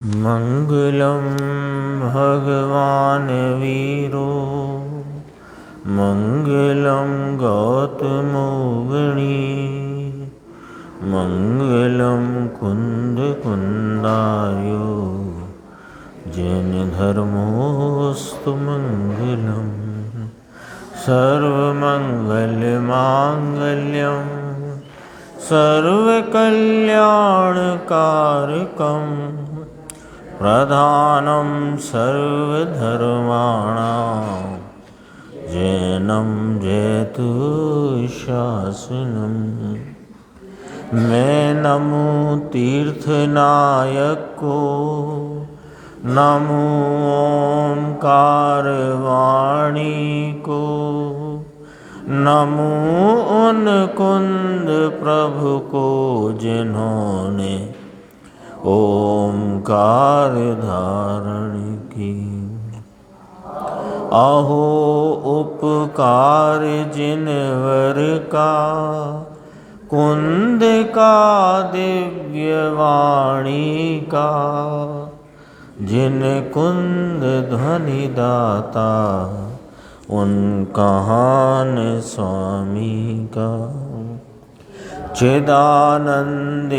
मंगलम भगवान वीरो मंगलम गौतमो गणी मंगलम कुंद कुंदार्यो जैन धर्मोस्तु मंगलम सर्वमंगल मांगल्यम सर्वकल्याणकारकम प्रधानं सर्वधर्माणां जैनं जयतु शासनम्। मैं नमो तीर्थनायक को, नमो ओंकार वाणी को, नमो उन कुंद प्रभु को जिन्होंने ओंकार धारण की। अहो उपकार जिनवर का, कुंद का दिव्य वाणी का, जिन कुंद ध्वनि दाता उन कहान स्वामी का। चिदानंदेक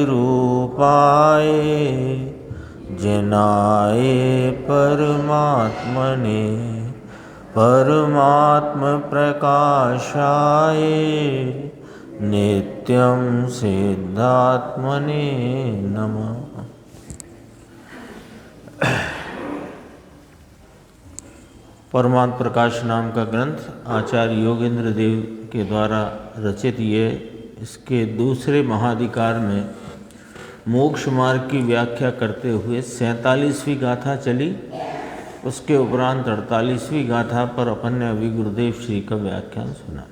रूपाए जिनाए परमात्मने, परमात्म प्रकाशाए नित्यं सिद्धात्मने नमः। परमात्म प्रकाश नाम का ग्रंथ आचार्य योगेंद्र देव के द्वारा रचित ये इसके दूसरे महाधिकार में मोक्ष मार्ग की व्याख्या करते हुए 47वीं गाथा चली। उसके उपरांत 48वीं गाथा पर अपन ने अभी गुरुदेव श्री का व्याख्यान सुना।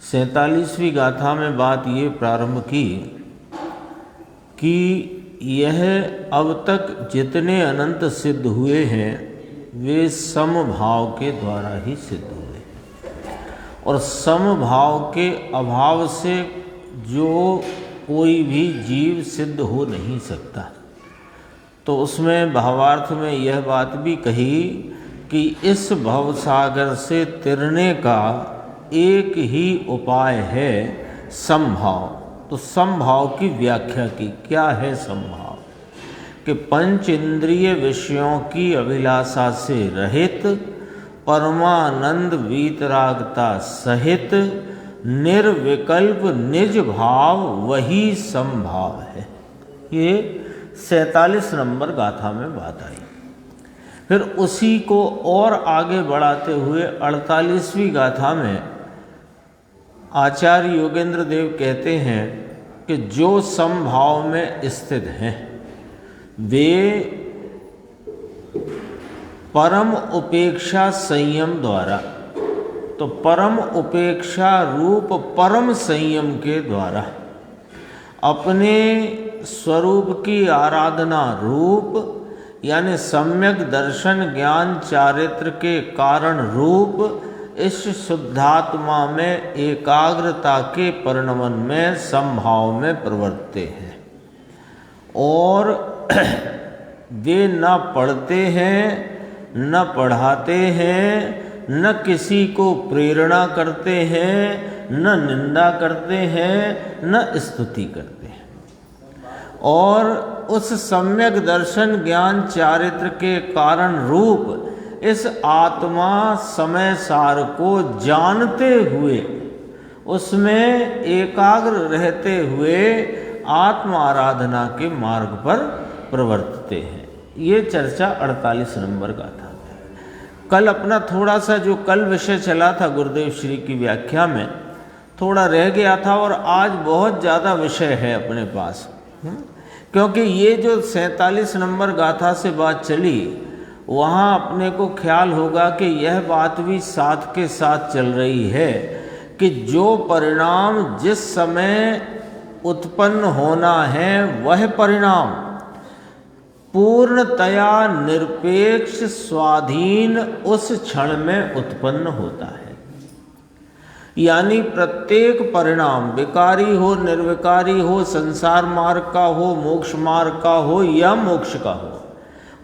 47वीं गाथा में बात ये प्रारंभ की कि यह अब तक जितने अनंत सिद्ध हुए हैं वे समभाव के द्वारा ही सिद्ध हुए, और समभाव के अभाव से जो कोई भी जीव सिद्ध हो नहीं सकता। तो उसमें भावार्थ में यह बात भी कही कि इस भवसागर से तिरने का एक ही उपाय है समभाव। तो समभाव की व्याख्या की। क्या है समभाव? कि पंच इंद्रिय विषयों की अभिलाषा से रहित, परमानंद वीतरागता सहित निर्विकल्प निज भाव वही समभाव है। ये 47 नंबर गाथा में बात आई। फिर उसी को और आगे बढ़ाते हुए 48वीं गाथा में आचार्य योगेंद्र देव कहते हैं कि जो समभाव में स्थित हैं वे परम उपेक्षा संयम द्वारा, तो परम उपेक्षा रूप परम संयम के द्वारा अपने स्वरूप की आराधना रूप यानी सम्यक दर्शन ज्ञान चारित्र के कारण रूप इस शुद्धात्मा में एकाग्रता के परिणमन में समभाव में प्रवर्तते हैं। और वे न पढ़ते हैं, न पढ़ाते हैं, न किसी को प्रेरणा करते हैं, न निंदा करते हैं, न स्तुति करते हैं। और उस सम्यक दर्शन ज्ञान चारित्र के कारण रूप इस आत्मा समय सार को जानते हुए उसमें एकाग्र रहते हुए आत्म आराधना के मार्ग पर प्रवर्तते हैं। ये चर्चा 48 नंबर गाथा में। कल अपना थोड़ा सा जो कल विषय चला था गुरुदेव श्री की व्याख्या में थोड़ा रह गया था, और आज बहुत ज़्यादा विषय है अपने पास। क्योंकि ये जो 47 नंबर गाथा से बात चली वहाँ अपने को ख्याल होगा कि यह बात भी साथ के साथ चल रही है कि जो परिणाम जिस समय उत्पन्न होना है वह परिणाम पूर्णतया निरपेक्ष स्वाधीन उस क्षण में उत्पन्न होता है। यानी प्रत्येक परिणाम विकारी हो, निर्विकारी हो, संसार मार्ग का हो, मोक्ष मार्ग का हो या मोक्ष का हो,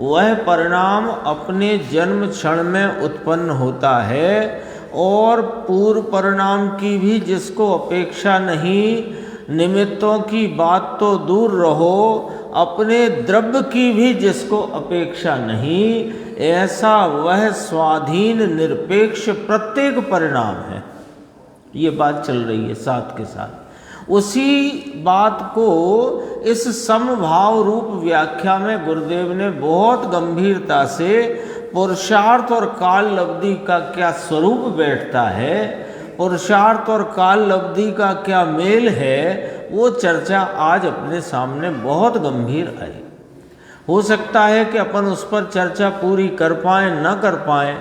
वह परिणाम अपने जन्म क्षण में उत्पन्न होता है। और पूर्व परिणाम की भी जिसको अपेक्षा नहीं, निमित्तों की बात तो दूर रहो, अपने द्रव्य की भी जिसको अपेक्षा नहीं, ऐसा वह स्वाधीन निरपेक्ष प्रत्येक परिणाम है। ये बात चल रही है साथ के साथ। उसी बात को इस समभाव रूप व्याख्या में गुरुदेव ने बहुत गंभीरता से पुरुषार्थ और काल लब्धि का क्या स्वरूप बैठता है, पुरुषार्थ और काल लब्धि का क्या मेल है, वो चर्चा आज अपने सामने बहुत गंभीर आई। हो सकता है कि अपन उस पर चर्चा पूरी कर पाएँ न कर पाएँ,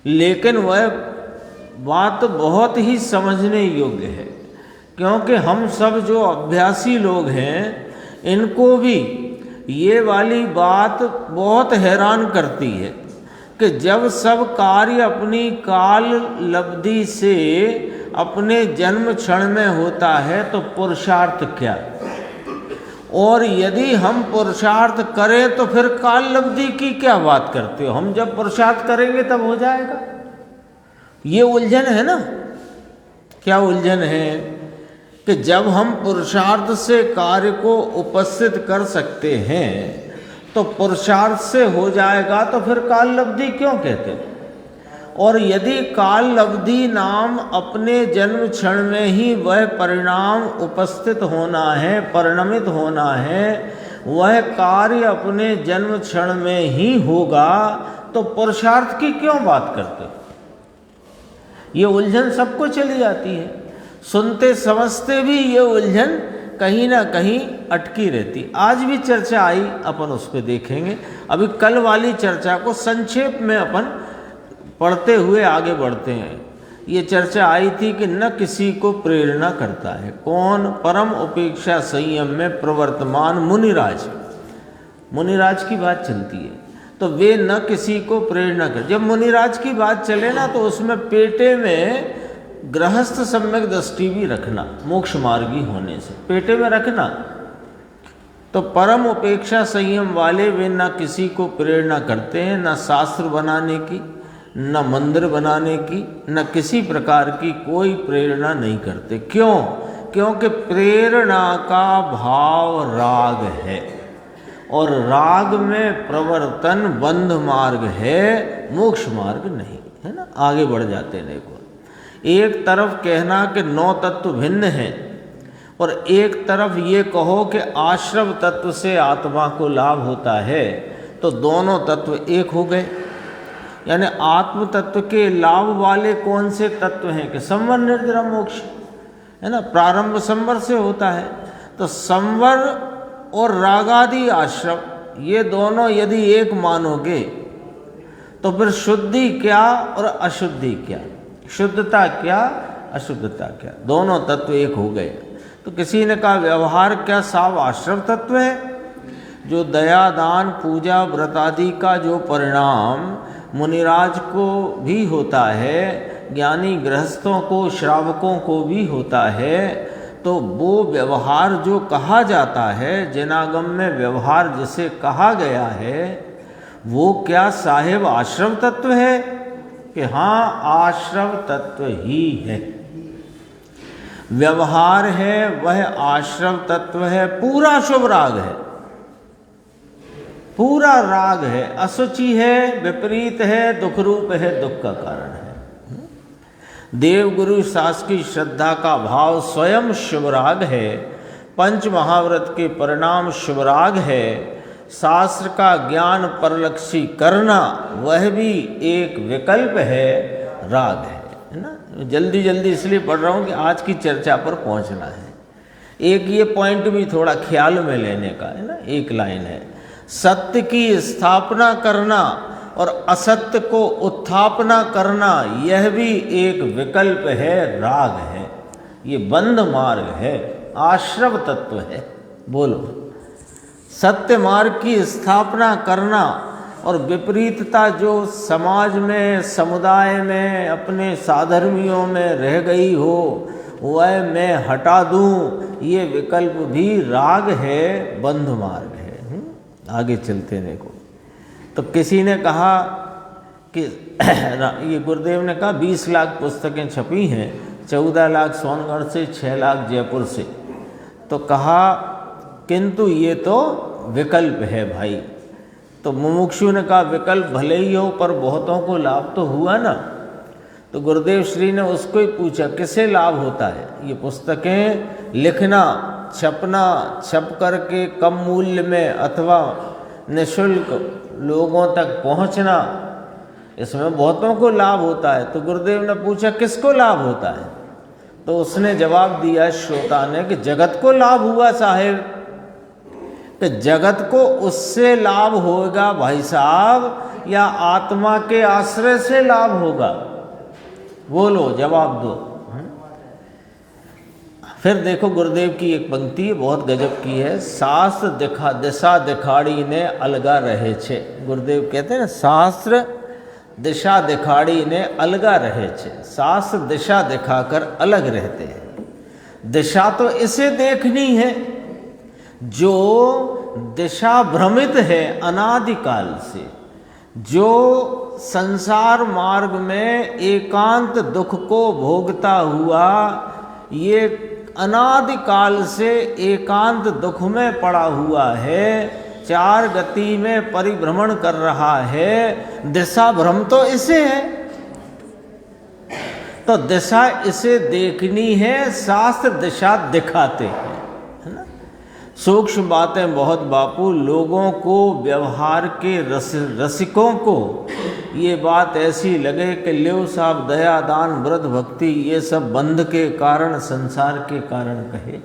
लेकिन वह बात बहुत ही समझने योग्य है, क्योंकि हम सब जो अभ्यासी लोग हैं इनको भी ये वाली बात बहुत हैरान करती है कि जब सब कार्य अपनी काल लब्धि से अपने जन्म क्षण में होता है तो पुरुषार्थ क्या, और यदि हम पुरुषार्थ करें तो फिर काल लब्धि की क्या बात करते हो। हम जब पुरुषार्थ करेंगे तब हो जाएगा। ये उलझन है ना। क्या उलझन है कि जब हम पुरुषार्थ से कार्य को उपस्थित कर सकते हैं तो पुरुषार्थ से हो जाएगा, तो फिर काल लब्धि क्यों कहते हैं। और यदि काल लब्धि नाम अपने जन्म क्षण में ही वह परिणाम उपस्थित होना है, परिणमित होना है, वह कार्य अपने जन्म क्षण में ही होगा, तो पुरुषार्थ की क्यों बात करते। ये उलझन सबको चली जाती है, सुनते समझते भी ये उलझन कहीं ना कहीं अटकी रहती। आज भी चर्चा आई, अपन उस पर देखेंगे। अभी कल वाली चर्चा को संक्षेप में अपन पढ़ते हुए आगे बढ़ते हैं। ये चर्चा आई थी कि न किसी को प्रेरणा करता है कौन, परम उपेक्षा संयम में प्रवर्तमान मुनिराज। मुनिराज की बात चलती है तो वे न किसी को प्रेरणा कर। जब मुनिराज की बात चले ना तो उसमें पेटे में गृहस्थ सम्यक दृष्टि भी रखना, मोक्ष मार्गी होने से पेटे में रखना। तो परम उपेक्षा संयम वाले वे न किसी को प्रेरणा करते हैं, न शास्त्र बनाने की, न मंदिर बनाने की, न किसी प्रकार की कोई प्रेरणा नहीं करते। क्यों? क्योंकि प्रेरणा का भाव राग है, और राग में प्रवर्तन बंध मार्ग है, मोक्ष मार्ग नहीं है ना। आगे बढ़ जाते हैं। देखो, एक तरफ कहना कि 9 तत्व भिन्न हैं, और एक तरफ ये कहो कि आश्रव तत्व से आत्मा को लाभ होता है, तो दोनों तत्व एक हो गए। यानी आत्म तत्व के लाभ वाले कौन से तत्व हैं कि संवर निर्जरा मोक्ष है ना। प्रारंभ संवर से होता है, तो संवर और रागादि आश्रम ये दोनों यदि एक मानोगे तो फिर शुद्धि क्या और अशुद्धि क्या, शुद्धता क्या अशुद्धता क्या, दोनों तत्व एक हो गए। तो किसी ने कहा व्यवहार क्या साव आश्रम तत्व है, जो दया दान पूजा व्रत आदि का जो परिणाम मुनिराज को भी होता है, ज्ञानी गृहस्थों को श्रावकों को भी होता है, तो वो व्यवहार जो कहा जाता है, जिनागम में व्यवहार जिसे कहा गया है, वो क्या साहेब आश्रम तत्व है कि हाँ आश्रम तत्व ही है। व्यवहार है वह आश्रम तत्व है, पूरा शुभ राग है, पूरा राग है, असुचि है, विपरीत है, दुख रूप है, दुख का कारण है। देव गुरु शास्त्र की श्रद्धा का भाव स्वयं शुभराग है, पंच महाव्रत के परिणाम शुभराग है, शास्त्र का ज्ञान परलक्षी करना वह भी एक विकल्प है, राग है ना। जल्दी जल्दी इसलिए पढ़ रहा हूँ कि आज की चर्चा पर पहुँचना है। एक ये पॉइंट भी थोड़ा ख्याल में लेने का है ना। एक लाइन है, सत्य की स्थापना करना और असत्य को उत्थापना करना यह भी एक विकल्प है, राग है, ये बंध मार्ग है, आश्रव तत्व है। बोलो, सत्य मार्ग की स्थापना करना और विपरीतता जो समाज में, समुदाय में, अपने साधर्मियों में रह गई हो वह मैं हटा दूं, ये विकल्प भी राग है, बंध मार्ग है। आगे चलते देखो, तो किसी ने कहा कि ये गुरुदेव ने कहा 20 लाख पुस्तकें छपी हैं, 14 लाख सोनगढ़ से, 6 लाख जयपुर से। तो कहा किंतु ये तो विकल्प है भाई। तो मुमुक्षु ने कहा विकल्प भले ही हो पर बहुतों को लाभ तो हुआ ना। तो गुरुदेव श्री ने उसको ही पूछा किसे लाभ होता है? ये पुस्तकें लिखना, छपना, छप करके कम मूल्य में अथवा निःशुल्क लोगों तक पहुंचना, इसमें बहुतों को लाभ होता है। तो गुरुदेव ने पूछा किसको लाभ होता है? तो उसने जवाब दिया श्रोता ने कि जगत को लाभ हुआ साहेब, कि जगत को उससे लाभ होगा भाई साहब या आत्मा के आश्रय से लाभ होगा? बोलो, जवाब दो। फिर देखो गुरुदेव की एक पंक्ति बहुत गजब की है, शास्त्र दिशा दिखाड़ी ने अलगा रहे छे। गुरुदेव कहते हैं ना, शास्त्र दिशा दिखाड़ी ने अलगा रहे छे। शास्त्र दिशा दिखाकर अलग रहते हैं। दिशा तो इसे देखनी है जो दिशा भ्रमित है अनादिकाल से, जो संसार मार्ग में एकांत दुख को भोगता हुआ ये अनादिकाल से एकांत दुख में पड़ा हुआ है, चार गति में परिभ्रमण कर रहा है। दिशा भ्रम तो इसे है, तो दिशा इसे देखनी है, शास्त्र दिशा दिखाते हैं, है ना। सूक्ष्म बातें बहुत बापू, लोगों को, व्यवहार के रसिकों को ये बात ऐसी लगे कि लेव साहब दया दान व्रत भक्ति ये सब बंध के कारण, संसार के कारण कहे।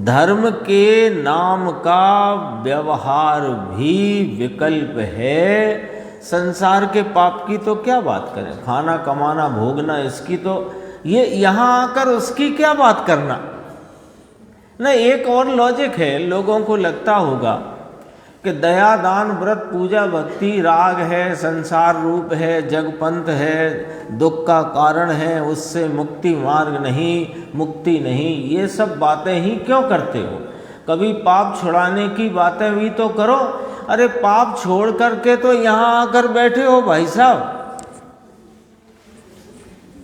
धर्म के नाम का व्यवहार भी विकल्प है। संसार के पाप की तो क्या बात करें, खाना कमाना भोगना, इसकी तो ये यहाँ आकर उसकी क्या बात करना ना। एक और लॉजिक है, लोगों को लगता होगा कि दया दान व्रत पूजा भक्ति राग है, संसार रूप है, जगपंथ है, दुख का कारण है, उससे मुक्ति मार्ग नहीं, मुक्ति नहीं, ये सब बातें ही क्यों करते हो? कभी पाप छुड़ाने की बातें भी तो करो। अरे पाप छोड़ करके तो यहाँ आकर बैठे हो भाई साहब,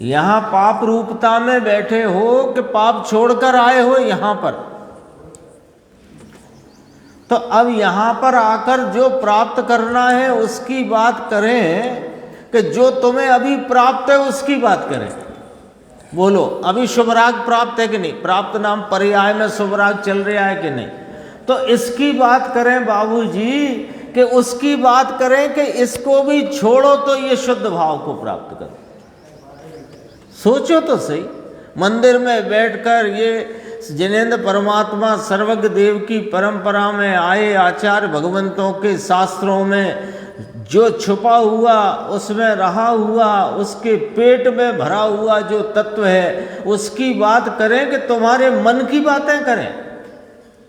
यहाँ पाप रूपता में बैठे हो कि पाप छोड़कर आए हो यहाँ पर। तो अब यहाँ पर आकर जो प्राप्त करना है उसकी बात करें कि जो तुम्हें अभी प्राप्त है उसकी बात करें। बोलो, अभी शुभराग प्राप्त है कि नहीं? प्राप्त नाम पर्याय में शुभराग चल रहा है कि नहीं? तो इसकी बात करें बाबूजी, कि उसकी बात करें कि इसको भी छोड़ो तो ये शुद्ध भाव को प्राप्त करो। सोचो तो सही, मंदिर में बैठकर ये जिनेंद्र परमात्मा सर्वज्ञ देव की परंपरा में आए आचार्य भगवंतों के शास्त्रों में जो छुपा हुआ, उसमें रहा हुआ, उसके पेट में भरा हुआ जो तत्व है उसकी बात करें कि तुम्हारे मन की बातें करें,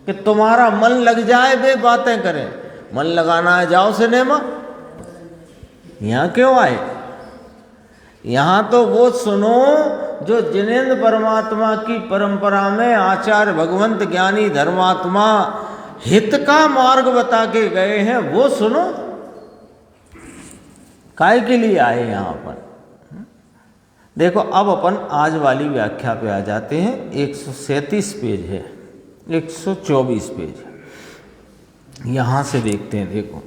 कि तुम्हारा मन लग जाए वे बातें करें। मन लगाना है जाओ सिनेमा, यहाँ क्यों आए? यहाँ तो वो सुनो जो जिनेंद्र परमात्मा की परंपरा में आचार्य भगवंत ज्ञानी धर्मात्मा हित का मार्ग बता के गए हैं, वो सुनो। काय के लिए आए यहाँ पर? देखो अब अपन आज वाली व्याख्या पे आ जाते हैं। 137 पेज है, 124 पेज यहाँ से देखते हैं। देखो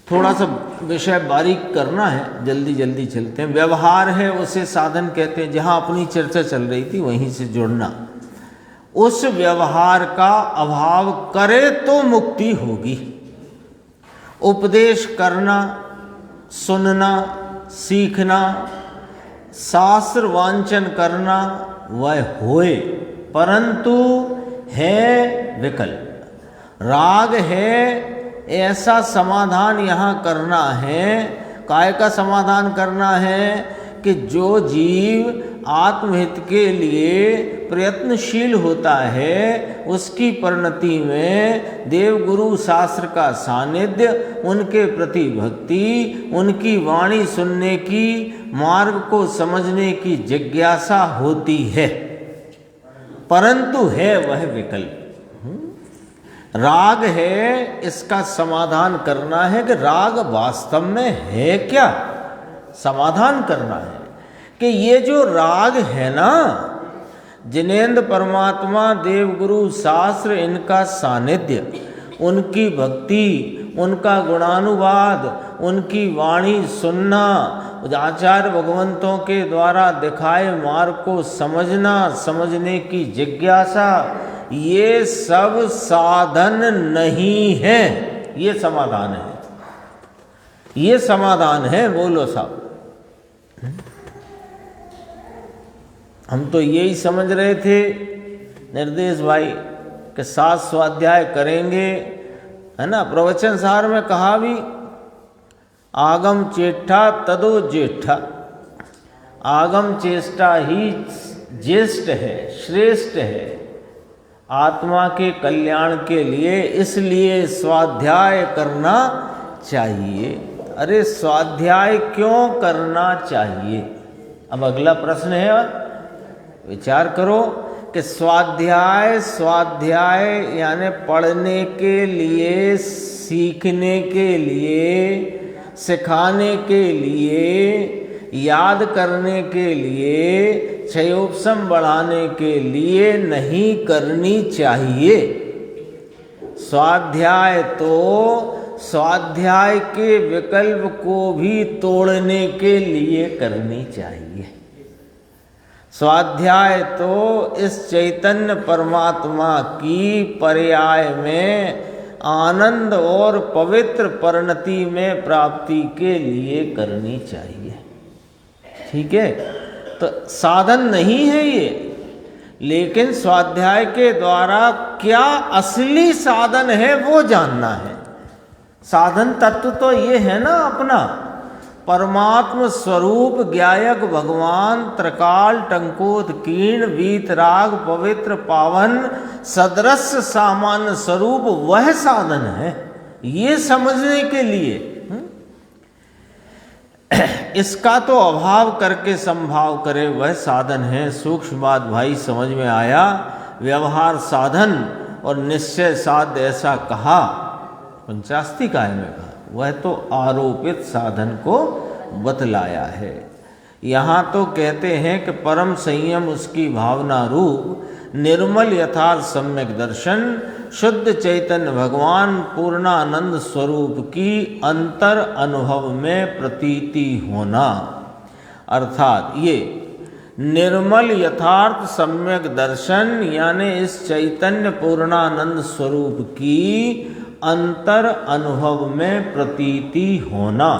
थोड़ा सा विषय बारीक करना है, जल्दी जल्दी चलते हैं। व्यवहार है उसे साधन कहते हैं, जहाँ अपनी चर्चा चल रही थी वहीं से जुड़ना। उस व्यवहार का अभाव करे तो मुक्ति होगी। उपदेश करना, सुनना, सीखना, शास्त्र वांचन करना वह होए, परंतु है विकल्प। राग है ऐसा समाधान यहाँ करना है। काय का समाधान करना है कि जो जीव आत्महित के लिए प्रयत्नशील होता है, उसकी परिणति में देवगुरु शास्त्र का सानिध्य, उनके प्रति भक्ति, उनकी वाणी सुनने की, मार्ग को समझने की जिज्ञासा होती है। परंतु है वह विकल्प। राग है, इसका समाधान करना है कि राग वास्तव में है क्या, समाधान करना है कि ये जो राग है ना, जिनेंद्र परमात्मा, देवगुरु शास्त्र, इनका सानिध्य, उनकी भक्ति, उनका गुणानुवाद, उनकी वाणी सुनना, आचार्य भगवंतों के द्वारा दिखाए मार्ग को समझना, समझने की जिज्ञासा, ये सब साधन नहीं है, ये समाधान है, ये समाधान है। बोलो साहब, हम तो यही समझ रहे थे निर्देश भाई कि 7 स्वाध्याय करेंगे, है ना। प्रवचन सार में कहा भी, आगम चेष्टा तदो ज्येष्ठा, आगम चेष्टा ही ज्येष्ठ है, श्रेष्ठ है आत्मा के कल्याण के लिए, इसलिए स्वाध्याय करना चाहिए। अरे स्वाध्याय क्यों करना चाहिए? अब अगला प्रश्न है, विचार करो कि स्वाध्याय, स्वाध्याय यानी पढ़ने के लिए, सीखने के लिए, सिखाने के लिए, याद करने के लिए, क्षयोपशम बढ़ाने के लिए नहीं करनी चाहिए। स्वाध्याय तो स्वाध्याय के विकल्प को भी तोड़ने के लिए करनी चाहिए। स्वाध्याय तो इस चैतन्य परमात्मा की पर्याय में आनंद और पवित्र परिणति में प्राप्ति के लिए करनी चाहिए। ठीक है, तो साधन नहीं है ये, लेकिन स्वाध्याय के द्वारा क्या असली साधन है वो जानना है। साधन तत्व तो ये है ना अपना परमात्म स्वरूप ज्ञायक भगवान, त्रिकाल टंकोत कीर्ण वीतराग पवित्र पावन सदृश सामान्य स्वरूप, वह साधन है। ये समझने के लिए इसका तो अभाव करके संभाव करे, वह साधन है। सूक्ष्म बात भाई समझ में आया। व्यवहार साधन और निश्चय साध्य ऐसा कहा पंचास्तिकाय में कहा, वह तो आरोपित साधन को बतलाया है। यहाँ तो कहते हैं कि परम संयम उसकी भावना रूप निर्मल यथार्थ सम्यक दर्शन, शुद्ध चैतन्य भगवान पूर्णानंद स्वरूप की अंतर अनुभव में प्रतीति होना, अर्थात ये निर्मल यथार्थ सम्यक दर्शन यानी इस चैतन्य पूर्णानंद स्वरूप की अंतर अनुभव में प्रतीति होना,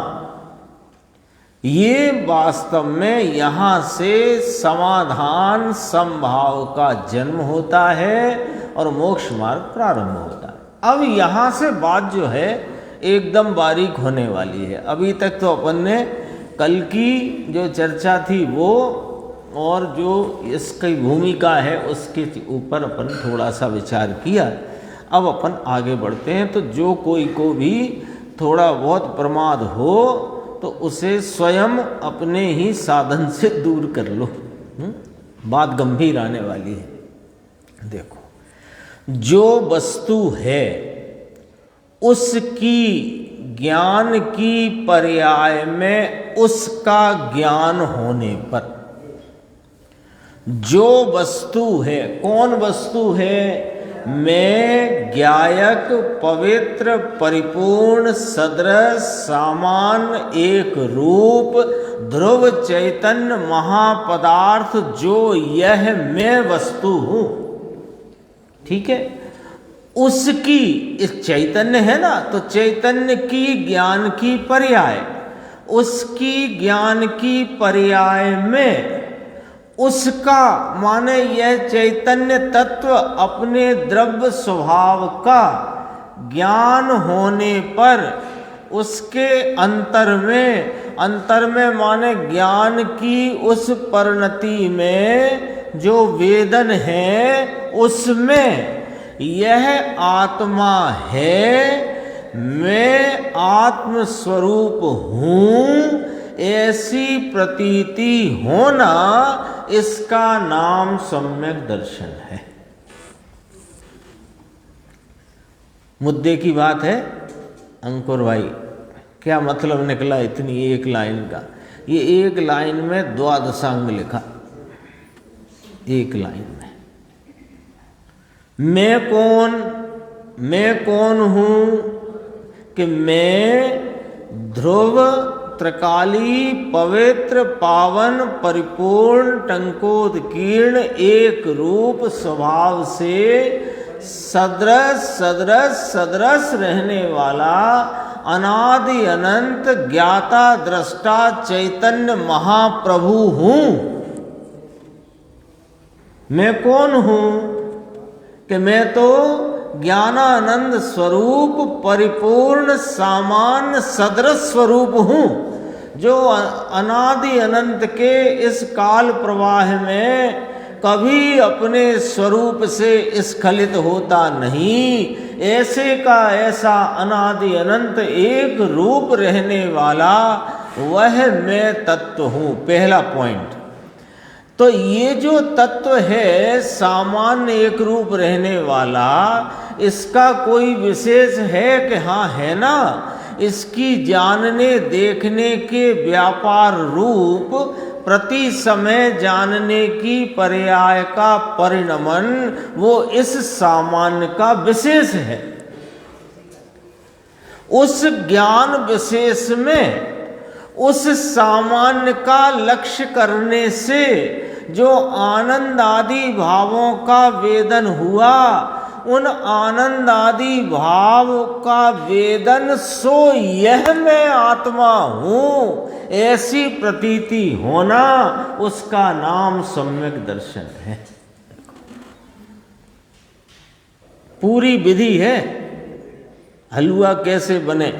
ये वास्तव में यहाँ से समाधान संभाव का जन्म होता है और मोक्ष मार्ग प्रारंभ होता है। अब यहाँ से बात जो है एकदम बारीक होने वाली है। अभी तक तो अपन ने कल की जो चर्चा थी वो और जो इसकी भूमिका है उसके ऊपर अपन थोड़ा सा विचार किया। अब अपन आगे बढ़ते हैं। तो जो कोई को भी थोड़ा बहुत प्रमाद हो तो उसे स्वयं अपने ही साधन से दूर कर लो। बात गंभीर आने वाली है। देखो, जो वस्तु है उसकी ज्ञान की पर्याय में उसका ज्ञान होने पर, जो वस्तु है, कौन वस्तु है? मैं ज्ञायक पवित्र परिपूर्ण सदृश सामान्य एक रूप ध्रुव चैतन्य महापदार्थ जो यह मैं वस्तु हूं। ठीक है, उसकी, इस चैतन्य है ना, तो चैतन्य की ज्ञान की पर्याय, उसकी ज्ञान की पर्याय में उसका माने यह चैतन्य तत्व अपने द्रव्य स्वभाव का ज्ञान होने पर उसके अंतर में माने ज्ञान की उस परिणति में जो वेदन है उसमें यह आत्मा है, मैं आत्म स्वरूप हूँ, ऐसी प्रतीति होना, इसका नाम सम्यक दर्शन है। मुद्दे की बात है अंकुर भाई, क्या मतलब निकला इतनी एक लाइन का? ये एक लाइन में द्वादशांग लिखा, एक लाइन में। मैं कौन हूँ कि मैं ध्रुव त्रिकाली पवित्र पावन परिपूर्ण टंकोत्कीर्ण एक रूप स्वभाव से सदृश रहने वाला अनादि अनंत ज्ञाता दृष्टा चैतन्य महाप्रभु हूँ। मैं कौन हूँ कि मैं तो ज्ञानानंद स्वरूप परिपूर्ण सामान्य सदृश स्वरूप हूँ, जो अनादि अनंत के इस काल प्रवाह में कभी अपने स्वरूप से स्खलित होता नहीं, ऐसे का ऐसा अनादि अनंत एक रूप रहने वाला वह मैं तत्व हूँ। पहला पॉइंट। तो ये जो तत्व है सामान्य एक रूप रहने वाला, इसका कोई विशेष है कि हाँ है ना? इसकी जानने देखने के व्यापार रूप प्रति समय जानने की पर्याय का परिणमन वो इस सामान्य का विशेष है। उस ज्ञान विशेष में उस सामान्य का लक्ष्य करने से जो आनंद आदि भावों का वेदन हुआ, उन आनंद आदि भाव का वेदन सो यह मैं आत्मा हूँ, ऐसी प्रतीति होना, उसका नाम सम्यक दर्शन है। पूरी विधि है। हलवा कैसे बने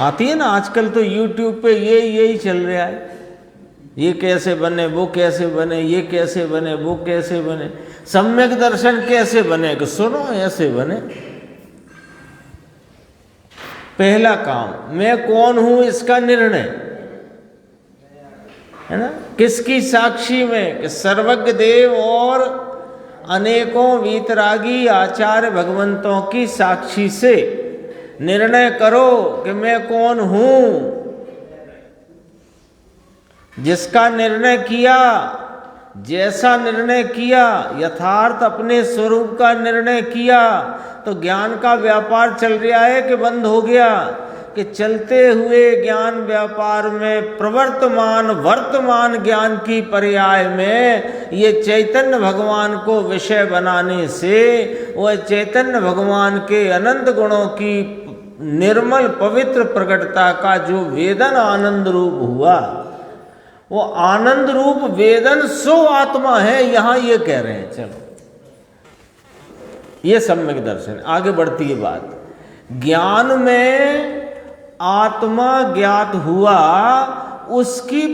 आती है ना, आजकल तो YouTube पे यही चल रहा है। ये कैसे बने, वो कैसे बने, ये कैसे बने, वो कैसे बने। सम्यक दर्शन कैसे बने? कि सुनो ऐसे बने। पहला काम, मैं कौन हूं इसका निर्णय है ना, किसकी साक्षी में? कि सर्वज्ञ देव और अनेकों वीतरागी आचार्य भगवंतों की साक्षी से निर्णय करो कि मैं कौन हूं। जिसका निर्णय किया, जैसा निर्णय किया, यथार्थ अपने स्वरूप का निर्णय किया, तो ज्ञान का व्यापार चल रहा है कि बंद हो गया? कि चलते हुए ज्ञान व्यापार में प्रवर्तमान वर्तमान ज्ञान की पर्याय में ये चैतन्य भगवान को विषय बनाने से वह चैतन्य भगवान के अनंत गुणों की निर्मल पवित्र प्रकटता का जो वेदन आनंद रूप हुआ, वो आनंद रूप वेदन सो आत्मा है, यहां ये कह रहे हैं। चलो, ये सम्यक दर्शन। आगे बढ़ती है बात। ज्ञान में आत्मा ज्ञात हुआ, उसकी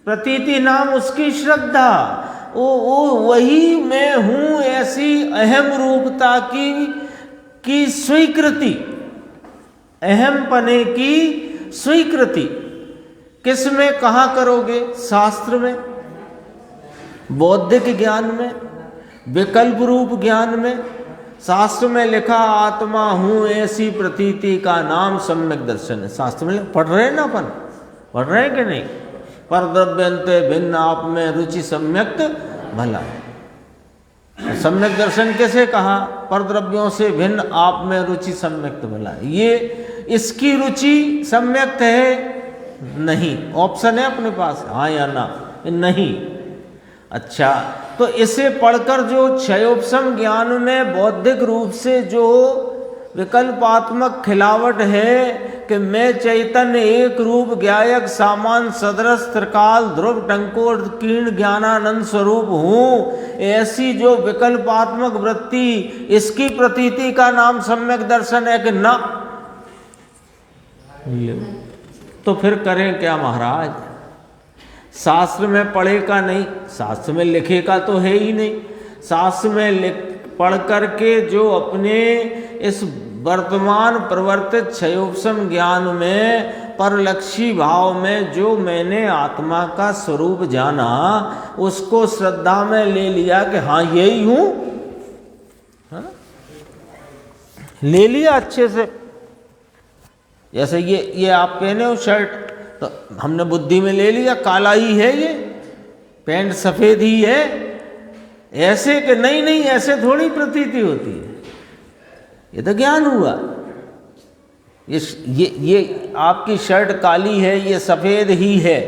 प्रतीति नाम उसकी श्रद्धा, वो वही मैं हूं, ऐसी अहम रूपता की स्वीकृति, अहम पने की स्वीकृति किस में, कहाँ करोगे? शास्त्र में, बौद्धिक ज्ञान में, विकल्प रूप ज्ञान में। शास्त्र में लिखा आत्मा हूं ऐसी प्रतीति का नाम सम्यक दर्शन है। शास्त्र में पढ़ रहे हैं ना, अपन पढ़ रहे हैं कि नहीं? पर द्रव्यंते भिन्न आप में रुचि सम्यक भला। सम्यक दर्शन कैसे कहा? पर द्रव्यों से भिन्न आप में रुचि सम्यक भला। ये इसकी रुचि सम्यक है? नहीं। ऑप्शन है अपने पास, हाँ या ना? नहीं। अच्छा, तो इसे पढ़कर जो क्षयोपशम ज्ञान में बौद्धिक रूप से जो विकल्पात्मक खिलावट है कि मैं चैतन्य एक रूप ज्ञायक सामान सदृश त्रिकाल ध्रुव टंकोर कीर्ण ज्ञानानंद स्वरूप हूँ, ऐसी जो विकल्पात्मक वृत्ति, इसकी प्रतीति का नाम सम्यक दर्शन है कि ना? तो फिर करें क्या महाराज? शास्त्र में पढ़े का नहीं, शास्त्र में लिखे का तो है ही नहीं। शास्त्र में पढ़ करके जो अपने इस वर्तमान प्रवर्तित क्षयोपशम ज्ञान में परलक्षी भाव में जो मैंने आत्मा का स्वरूप जाना, उसको श्रद्धा में ले लिया कि हाँ यही हूं, ले लिया अच्छे से। जैसे ये आप पहने हो शर्ट, तो हमने बुद्धि में ले लिया काला ही है, ये पैंट सफेद ही है। ऐसे कि नहीं नहीं, ऐसे थोड़ी प्रतीति होती है, ये तो ज्ञान हुआ। ये आपकी शर्ट काली है, ये सफेद ही है,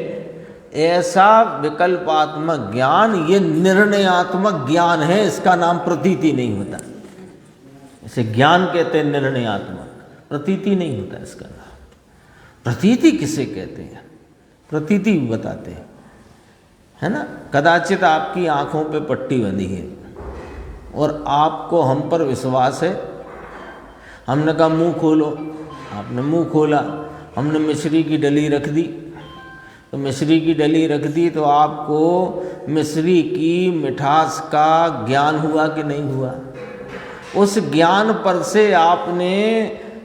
ऐसा विकल्पात्मक ज्ञान, ये निर्णयात्मक ज्ञान है, इसका नाम प्रतीति नहीं होता। इसे ज्ञान कहते हैं निर्णयात्मक, प्रतीति नहीं होता इसका नाम। प्रतीति किसे कहते हैं? प्रतीति भी बताते हैं, है ना। कदाचित आपकी आंखों पे पट्टी बंधी है और आपको हम पर विश्वास है, हमने कहा मुंह खोलो, आपने मुंह खोला, हमने मिश्री की डली रख दी, तो मिश्री की डली रख दी तो आपको मिश्री की मिठास का ज्ञान हुआ कि नहीं हुआ? उस ज्ञान पर से आपने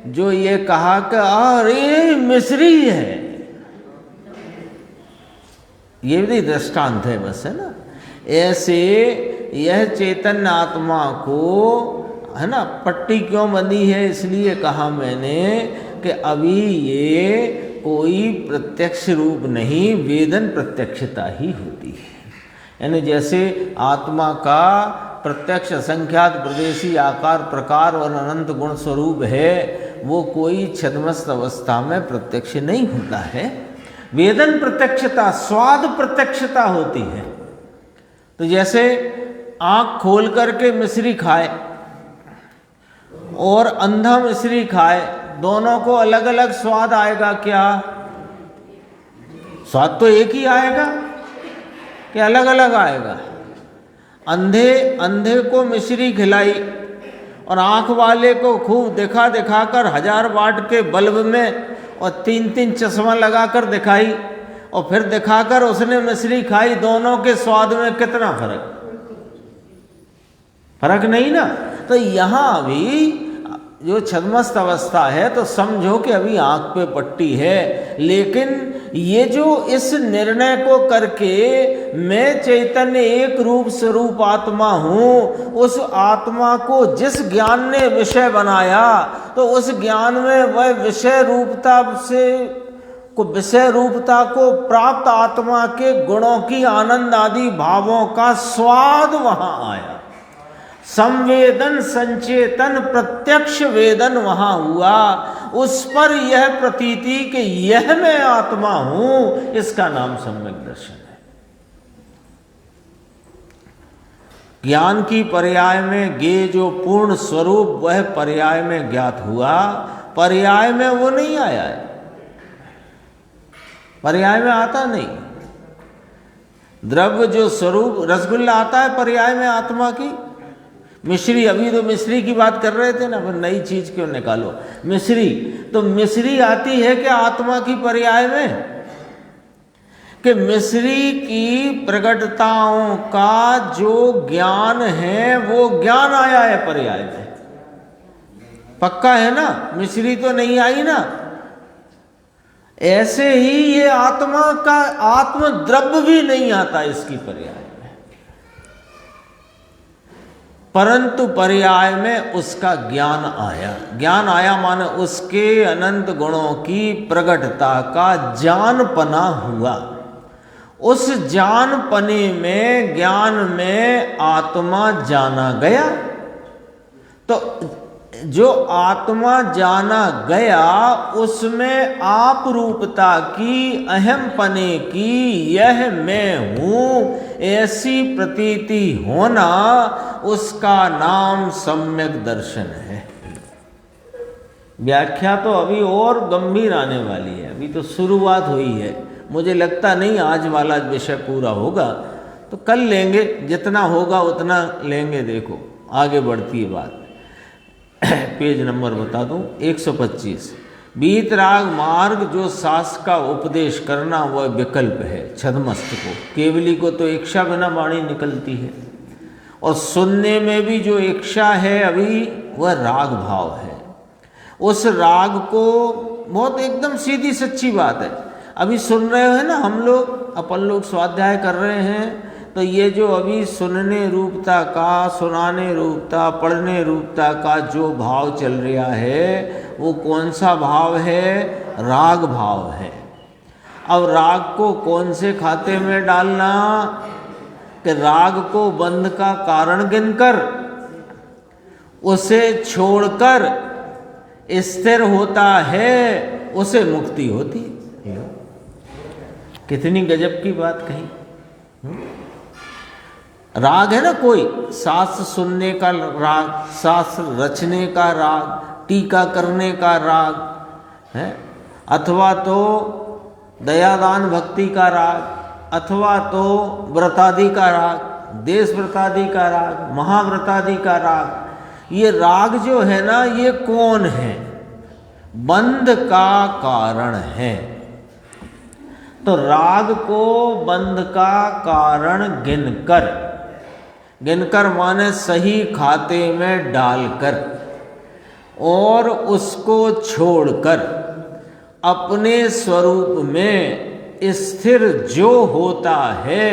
जो ये कहा कि अरे मिश्री है, ये भी दृष्टांत है बस, है ना। ऐसे यह चैतन्य आत्मा को, है ना, पट्टी क्यों बंधी है? इसलिए कहा मैंने कि अभी ये कोई प्रत्यक्ष रूप नहीं, वेदन प्रत्यक्षता ही होती है। यानी जैसे आत्मा का प्रत्यक्ष असंख्यात प्रदेशी आकार प्रकार और अनंत गुण स्वरूप है, वो कोई छद्मस्त अवस्था में प्रत्यक्ष नहीं होता है। वेदन प्रत्यक्षता, स्वाद प्रत्यक्षता होती है। तो जैसे आँख खोल करके मिश्री खाए और अंधा मिश्री खाए, दोनों को अलग अलग स्वाद आएगा क्या? स्वाद तो एक ही आएगा कि अलग अलग आएगा? अंधे को मिश्री खिलाई और आँख वाले को खूब दिखा कर 1000 वाट के बल्ब में और 3 चश्मा लगाकर दिखाई, और फिर दिखाकर उसने मिश्री खाई, दोनों के स्वाद में कितना फर्क नहीं ना। तो यहाँ भी जो छद्मस्त अवस्था है, तो समझो कि अभी आँख पे पट्टी है, लेकिन ये जो इस निर्णय को करके मैं चैतन्य एक रूप स्वरूप आत्मा हूँ, उस आत्मा को जिस ज्ञान ने विषय बनाया, तो उस ज्ञान में वह विषय रूपता को प्राप्त आत्मा के गुणों की आनंद आदि भावों का स्वाद वहाँ आया। संवेदन संचेतन प्रत्यक्ष वेदन वहाँ हुआ, उस पर यह प्रतीति कि यह मैं आत्मा हूँ, इसका नाम सम्यक दर्शन है। ज्ञान की पर्याय में गे जो पूर्ण स्वरूप, वह पर्याय में ज्ञात हुआ, पर्याय में वो नहीं आया है, पर्याय में आता नहीं। द्रव्य जो स्वरूप रसगुल्ला आता है पर्याय में आत्मा की। मिश्री, अभी तो मिश्री की बात कर रहे थे ना, फिर नई चीज क्यों निकालो? मिश्री, तो मिश्री आती है कि आत्मा की पर्याय में, कि मिश्री की प्रगटताओं का जो ज्ञान है वो ज्ञान आया है पर्याय में। पक्का है ना? मिश्री तो नहीं आई ना। ऐसे ही ये आत्मा का आत्म द्रव्य भी नहीं आता इसकी पर्याय में, परंतु पर्याय में उसका ज्ञान आया। ज्ञान आया माने उसके अनंत गुणों की प्रगटता का जानपना हुआ। उस जानपने में, ज्ञान में आत्मा जाना गया। तो जो आत्मा जाना गया, उसमें आप रूपता की, अहम पने की, यह मैं हूँ, ऐसी प्रतीति होना, उसका नाम सम्यक दर्शन है। व्याख्या तो अभी और गंभीर आने वाली है, अभी तो शुरुआत हुई है। मुझे लगता नहीं आज वाला विषय पूरा होगा, तो कल लेंगे, जितना होगा उतना लेंगे। देखो आगे बढ़ती है बात। पेज नंबर बता दूं, 125। वीतराग मार्ग जो शास्त्र का उपदेश करना वह विकल्प है छदमस्त को, केवली को तो इच्छा बिना वाणी निकलती है। और सुनने में भी जो इच्छा है अभी वह राग भाव है। उस राग को बहुत एकदम सीधी सच्ची बात है, अभी सुन रहे हो ना हम लोग, अपन लोग स्वाध्याय कर रहे हैं, तो ये जो अभी सुनने रूपता का, सुनाने रूपता, पढ़ने रूपता का जो भाव चल रहा है वो कौन सा भाव है? राग भाव है। अब राग को कौन से खाते में डालना कि राग को बंध का कारण गिनकर उसे छोड़कर स्थिर होता है, उसे मुक्ति होती है। कितनी गजब की बात कही। राग है ना, कोई शास्त्र सुनने का राग, शास्त्र रचने का राग, टीका करने का राग है, अथवा तो दयादान भक्ति का राग, अथवा तो व्रतादि का राग, देश व्रतादि का राग, महाव्रतादि का राग। ये राग जो है ना, ये कौन है? बंध का कारण है। तो राग को बंध का कारण गिनकर माने सही खाते में डालकर और उसको छोड़कर अपने स्वरूप में स्थिर जो होता है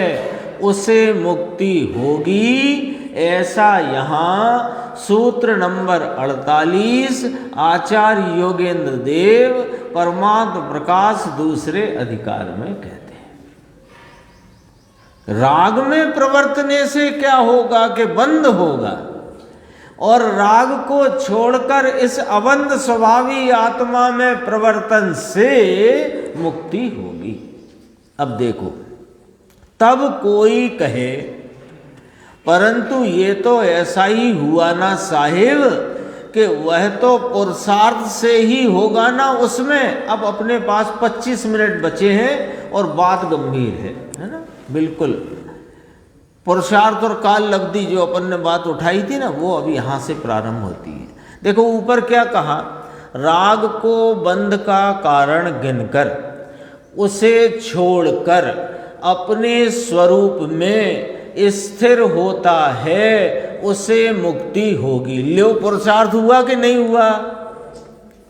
उसे मुक्ति होगी। ऐसा यहाँ सूत्र नंबर 48 आचार्य योगेंद्र देव परमात्म प्रकाश दूसरे अधिकार में कहते हैं। राग में प्रवर्तने से क्या होगा कि बंध होगा, और राग को छोड़कर इस अबंध स्वभावी आत्मा में प्रवर्तन से मुक्ति होगी। अब देखो, तब कोई कहे परंतु ये तो ऐसा ही हुआ ना साहिब कि वह तो पुरुषार्थ से ही होगा ना उसमें। अब अपने पास 25 मिनट बचे हैं और बात गंभीर है ना, बिल्कुल। पुरुषार्थ और काल लब्धि जो अपन ने बात उठाई थी ना, वो अभी यहाँ से प्रारंभ होती है। देखो ऊपर क्या कहा, राग को बंध का कारण गिनकर उसे छोड़कर अपने स्वरूप में स्थिर होता है, उसे मुक्ति होगी। लो पुरुषार्थ हुआ कि नहीं हुआ?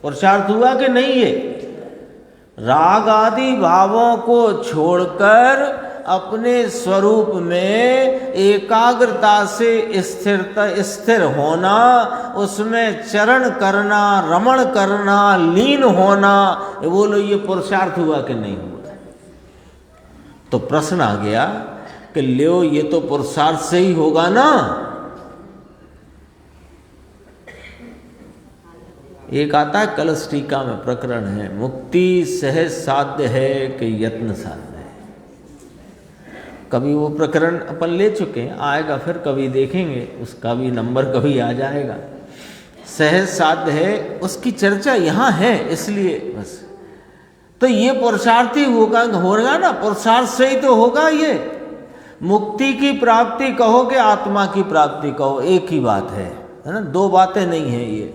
पुरुषार्थ हुआ कि नहीं? ये राग आदि भावों को छोड़कर अपने स्वरूप में एकाग्रता से स्थिर होना, उसमें चरण करना, रमण करना, लीन होना, बोलो ये पुरुषार्थ हुआ कि नहीं हुआ? तो प्रश्न आ गया कि लो ये तो पुरुषार्थ से ही होगा ना। एक आता है कलश टीका में प्रकरण है, मुक्ति सहज साध्य है कि यत्न साध्य है। कभी वो प्रकरण अपन ले चुके हैं, आएगा फिर कभी देखेंगे, उसका भी नंबर कभी आ जाएगा। सहज साध्य है, उसकी चर्चा यहाँ है, इसलिए बस। तो ये पुरुषार्थी होगा ना, पुरुषार्थ से ही तो होगा। ये मुक्ति की प्राप्ति कहो कि आत्मा की प्राप्ति कहो, एक ही बात है ना, दो बातें नहीं है। ये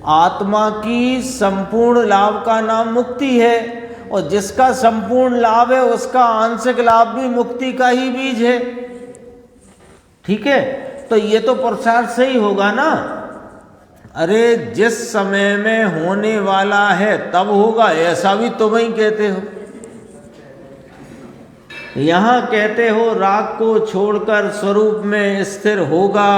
आत्मा की संपूर्ण लाभ का नाम मुक्ति है, और जिसका संपूर्ण लाभ है उसका आंशिक लाभ भी मुक्ति का ही बीज है। ठीक है, तो ये तो पुरुषार्थ से ही होगा ना। अरे जिस समय में होने वाला है तब होगा, ऐसा भी तुम ही कहते हो। यहाँ कहते हो राग को छोड़कर स्वरूप में स्थिर होगा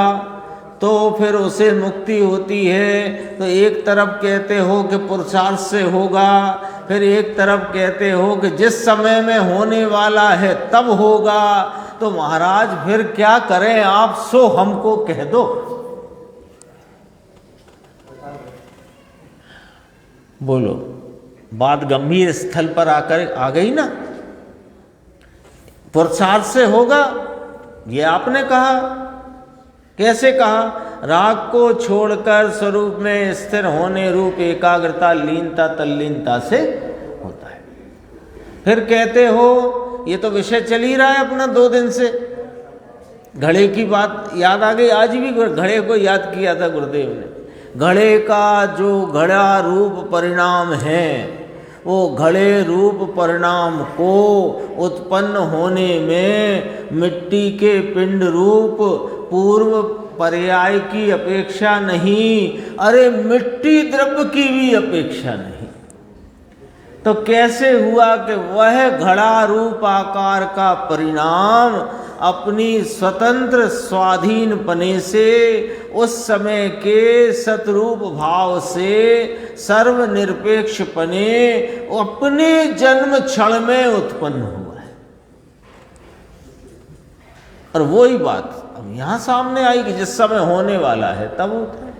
तो फिर उसे मुक्ति होती है। तो एक तरफ कहते हो कि पुरुषार्थ से होगा, फिर एक तरफ कहते हो कि जिस समय में होने वाला है तब होगा। तो महाराज फिर क्या करें आप, सो हमको कह दो। बोलो, बात गंभीर स्थल पर आकर आ गई ना। पुरुषार्थ से होगा ये आपने कहा, कैसे कहा? राग को छोड़कर स्वरूप में स्थिर होने रूप एकाग्रता, लीनता, तल्लीनता से होता है। फिर कहते हो, ये तो विषय चल ही रहा है अपना 2 दिन से, घड़े की बात याद आ गई। आज भी घड़े को याद किया था गुरुदेव ने। घड़े का जो घड़ा रूप परिणाम है, वो घड़े रूप परिणाम को उत्पन्न होने में मिट्टी के पिंड रूप पूर्व पर्याय की अपेक्षा नहीं, अरे मिट्टी द्रव्य की भी अपेक्षा नहीं। तो कैसे हुआ कि वह घड़ा रूप आकार का परिणाम अपनी स्वतंत्र स्वाधीन पने से, उस समय के सतरूप भाव से सर्वनिरपेक्ष पने अपने जन्म क्षण में उत्पन्न हुआ है। और वही बात अब यहां सामने आई कि जिस समय होने वाला है तब होता है।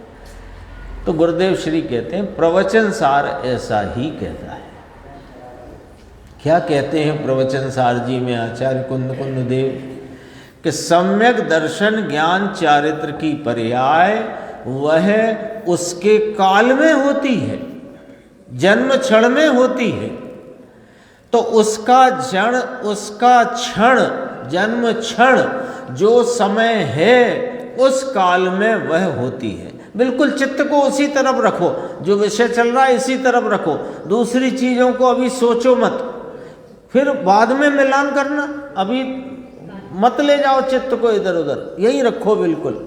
तो गुरुदेव श्री कहते हैं प्रवचन सार ऐसा ही कहता है। क्या कहते हैं प्रवचन सार जी में आचार्य कुंद कुंद देव कि सम्यक दर्शन ज्ञान चारित्र की पर्याय वह उसके काल में होती है, जन्म क्षण में होती है। तो उसका क्षण जन्म क्षण जो समय है उस काल में वह होती है। बिल्कुल चित्त को उसी तरफ रखो, जो विषय चल रहा है इसी तरफ रखो, दूसरी चीजों को अभी सोचो मत, फिर बाद में मिलान करना। अभी मत ले जाओ चित्त को इधर उधर, यही रखो, बिल्कुल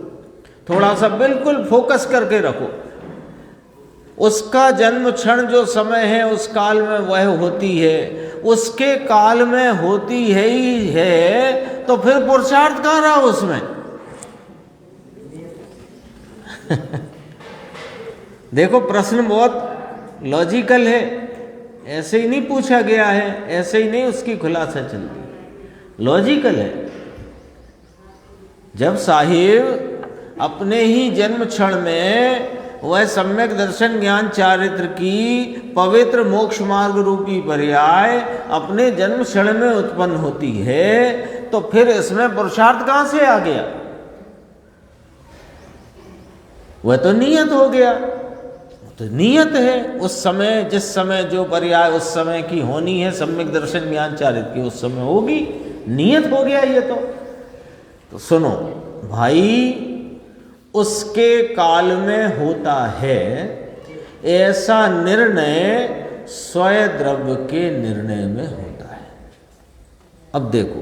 थोड़ा सा बिल्कुल फोकस करके रखो। उसका जन्म क्षण जो समय है उस काल में वह होती है, उसके काल में होती है ही है, तो फिर पुरुषार्थ कहाँ रहा उसमें? देखो प्रश्न बहुत लॉजिकल है, ऐसे ही नहीं पूछा गया है, ऐसे ही नहीं उसकी खुलासा चलती, लॉजिकल है। जब साहिब अपने ही जन्म क्षण में वह सम्यक दर्शन ज्ञान चारित्र की पवित्र मोक्ष मार्ग रूपी पर्याय अपने जन्म क्षण में उत्पन्न होती है, तो फिर इसमें पुरुषार्थ कहाँ से आ गया? वह तो नियत हो गया, तो नियत है उस समय, जिस समय जो पर्याय उस समय की होनी है सम्यक दर्शन ज्ञान चारित्र की, उस समय होगी, नियत हो गया ये तो सुनो भाई, उसके काल में होता है ऐसा निर्णय स्वयं द्रव्य के निर्णय में होता है। अब देखो,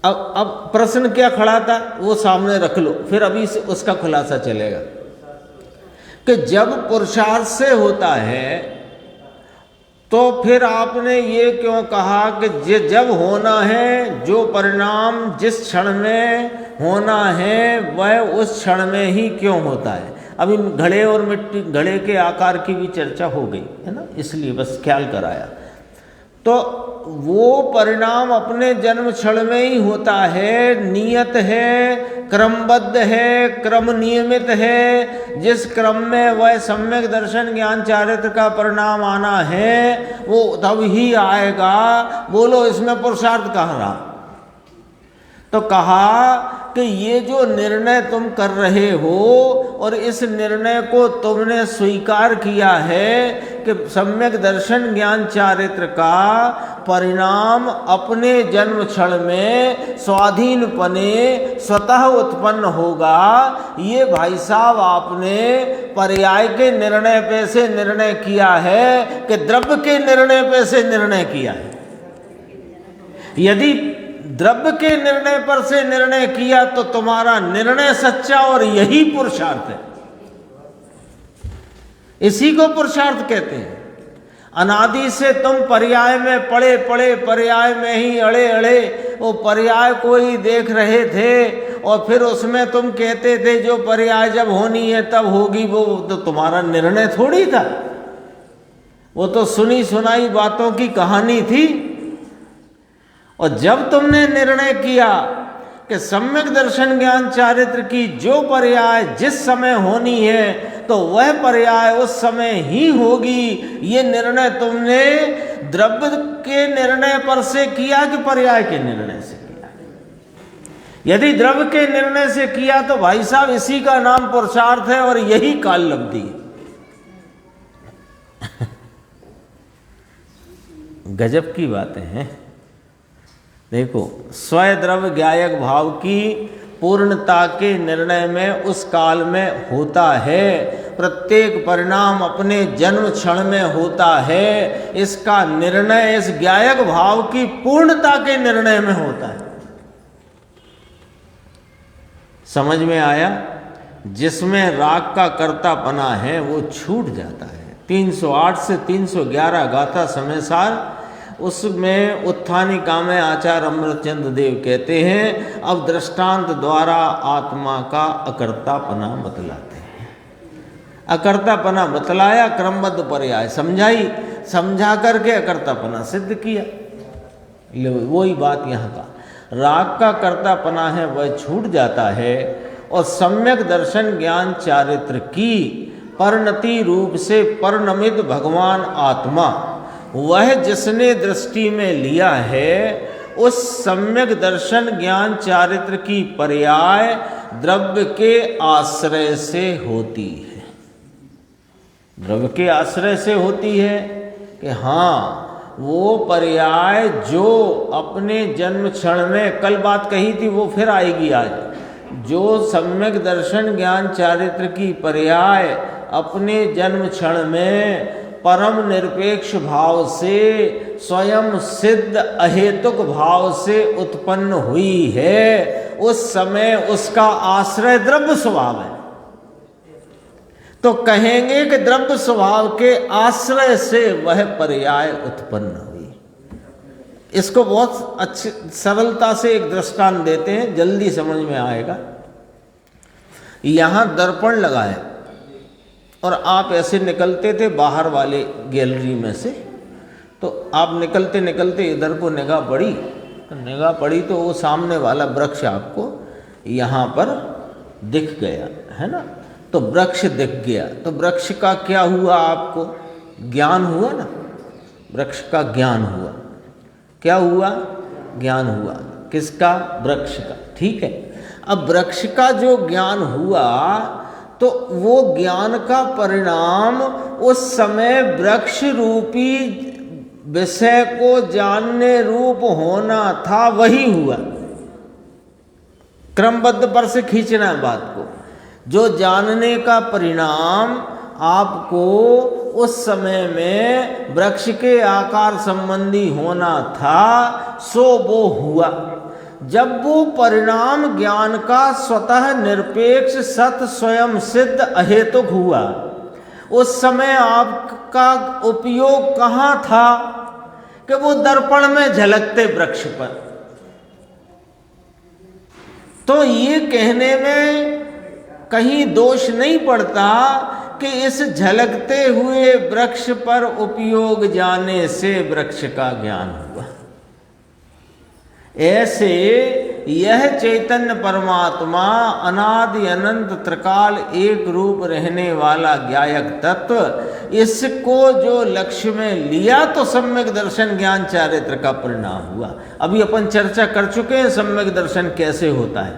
अब प्रश्न क्या खड़ा था वो सामने रख लो, फिर अभी से उसका खुलासा चलेगा कि जब पुरुषार्थ से होता है तो फिर आपने ये क्यों कहा कि जब होना है, जो परिणाम जिस क्षण में होना है वह उस क्षण में ही क्यों होता है? अभी घड़े और मिट्टी, घड़े के आकार की भी चर्चा हो गई है ना, इसलिए बस ख्याल कराया। तो वो परिणाम अपने जन्म क्षण में ही होता है, नियत है, क्रमबद्ध है, क्रम नियमित है। जिस क्रम में वह सम्यक दर्शन ज्ञान चारित्र का परिणाम आना है वो तब ही आएगा। बोलो इसमें पुरुषार्थ कहाँ रहा? तो कहा कि ये जो निर्णय तुम कर रहे हो और इस निर्णय को तुमने स्वीकार किया है कि सम्यक दर्शन ज्ञान चारित्र का परिणाम अपने जन्म क्षण में स्वाधीनपने स्वतः उत्पन्न होगा, ये भाई साहब आपने पर्याय के निर्णय पे से निर्णय किया है कि द्रव्य के निर्णय पे से निर्णय किया है? यदि द्रव्य के निर्णय पर से निर्णय किया तो तुम्हारा निर्णय सच्चा और यही पुरुषार्थ है। इसी को पुरुषार्थ कहते हैं। अनादि से तुम पर्याय में पड़े पड़े, पर्याय में ही अड़े अड़े, वो पर्याय को ही देख रहे थे और फिर उसमें तुम कहते थे जो पर्याय जब होनी है तब होगी। वो तो तुम्हारा निर्णय थोड़ी था, वो तो सुनी सुनाई बातों की कहानी थी। और जब तुमने निर्णय किया कि सम्यक दर्शन ज्ञान चारित्र की जो पर्याय जिस समय होनी है तो वह पर्याय उस समय ही होगी, ये निर्णय तुमने द्रव्य के निर्णय पर से किया कि पर्याय के निर्णय से किया? यदि द्रव्य के निर्णय से किया तो भाई साहब इसी का नाम पुरुषार्थ है और यही काल लब्धि है। गजब की बातें हैं। देखो, स्वद्रव्य ज्ञायक भाव की पूर्णता के निर्णय में उस काल में होता है, प्रत्येक परिणाम अपने जन्म क्षण में होता है। इसका निर्णय इस ज्ञायक भाव की पूर्णता के निर्णय में होता है। समझ में आया? जिसमें राग का कर्तापना है वो छूट जाता है। 308 से 311 गाथा समय सार, उसमें उत्थानी कामे आचार्य अमृतचंद देव कहते हैं, अब दृष्टांत द्वारा आत्मा का अकर्तापना बतलाते हैं। अकर्तापना बतलाया, क्रमबद्ध पर्याय समझाई, समझा करके अकर्तापना सिद्ध किया। वही बात यहाँ का राग का कर्तापना है वह छूट जाता है और सम्यक दर्शन ज्ञान चारित्र की परिणति रूप से परिणमित भगवान आत्मा, वह जिसने दृष्टि में लिया है, उस सम्यक दर्शन ज्ञान चारित्र की पर्याय द्रव्य के आश्रय से होती है। द्रव्य के आश्रय से होती है कि हाँ, वो पर्याय जो अपने जन्म क्षण में, कल बात कही थी वो फिर आएगी आज, जो सम्यक दर्शन ज्ञान चारित्र की पर्याय अपने जन्म क्षण में परम निरपेक्ष भाव से, स्वयं सिद्ध अहेतुक भाव से उत्पन्न हुई है, उस समय उसका आश्रय द्रव्य स्वभाव है। तो कहेंगे कि द्रव्य स्वभाव के आश्रय से वह पर्याय उत्पन्न हुई। इसको बहुत अच्छी सरलता से एक दृष्टांत देते हैं, जल्दी समझ में आएगा। यहां दर्पण लगा है और आप ऐसे निकलते थे बाहर वाले गैलरी में से, तो आप निकलते निकलते इधर को निगाह पड़ी, तो वो सामने वाला वृक्ष आपको यहाँ पर दिख गया, है ना। तो वृक्ष दिख गया, तो वृक्ष का क्या हुआ? आपको ज्ञान हुआ ना, वृक्ष का ज्ञान हुआ। क्या हुआ? ज्ञान हुआ। किसका? वृक्ष का। ठीक है। अब वृक्ष का जो ज्ञान हुआ, तो वो ज्ञान का परिणाम उस समय वृक्ष रूपी विषय को जानने रूप होना था, वही हुआ। क्रमबद्ध पर से खींचना है बात को। जो जानने का परिणाम आपको उस समय में वृक्ष के आकार संबंधी होना था, सो वो हुआ। जब वो परिणाम ज्ञान का स्वतः निरपेक्ष सत स्वयं सिद्ध अहेतुक हुआ, उस समय आपका उपयोग कहाँ था कि वो दर्पण में झलकते वृक्ष पर। तो ये कहने में कहीं दोष नहीं पड़ता कि इस झलकते हुए वृक्ष पर उपयोग जाने से वृक्ष का ज्ञान हुआ। ऐसे यह चैतन्य परमात्मा अनादि अनंत त्रिकाल एक रूप रहने वाला ज्ञायक तत्व, इसको जो लक्ष्य में लिया तो सम्यक दर्शन ज्ञान चारित्र का परिणाम हुआ। अभी अपन चर्चा कर चुके हैं सम्यक दर्शन कैसे होता है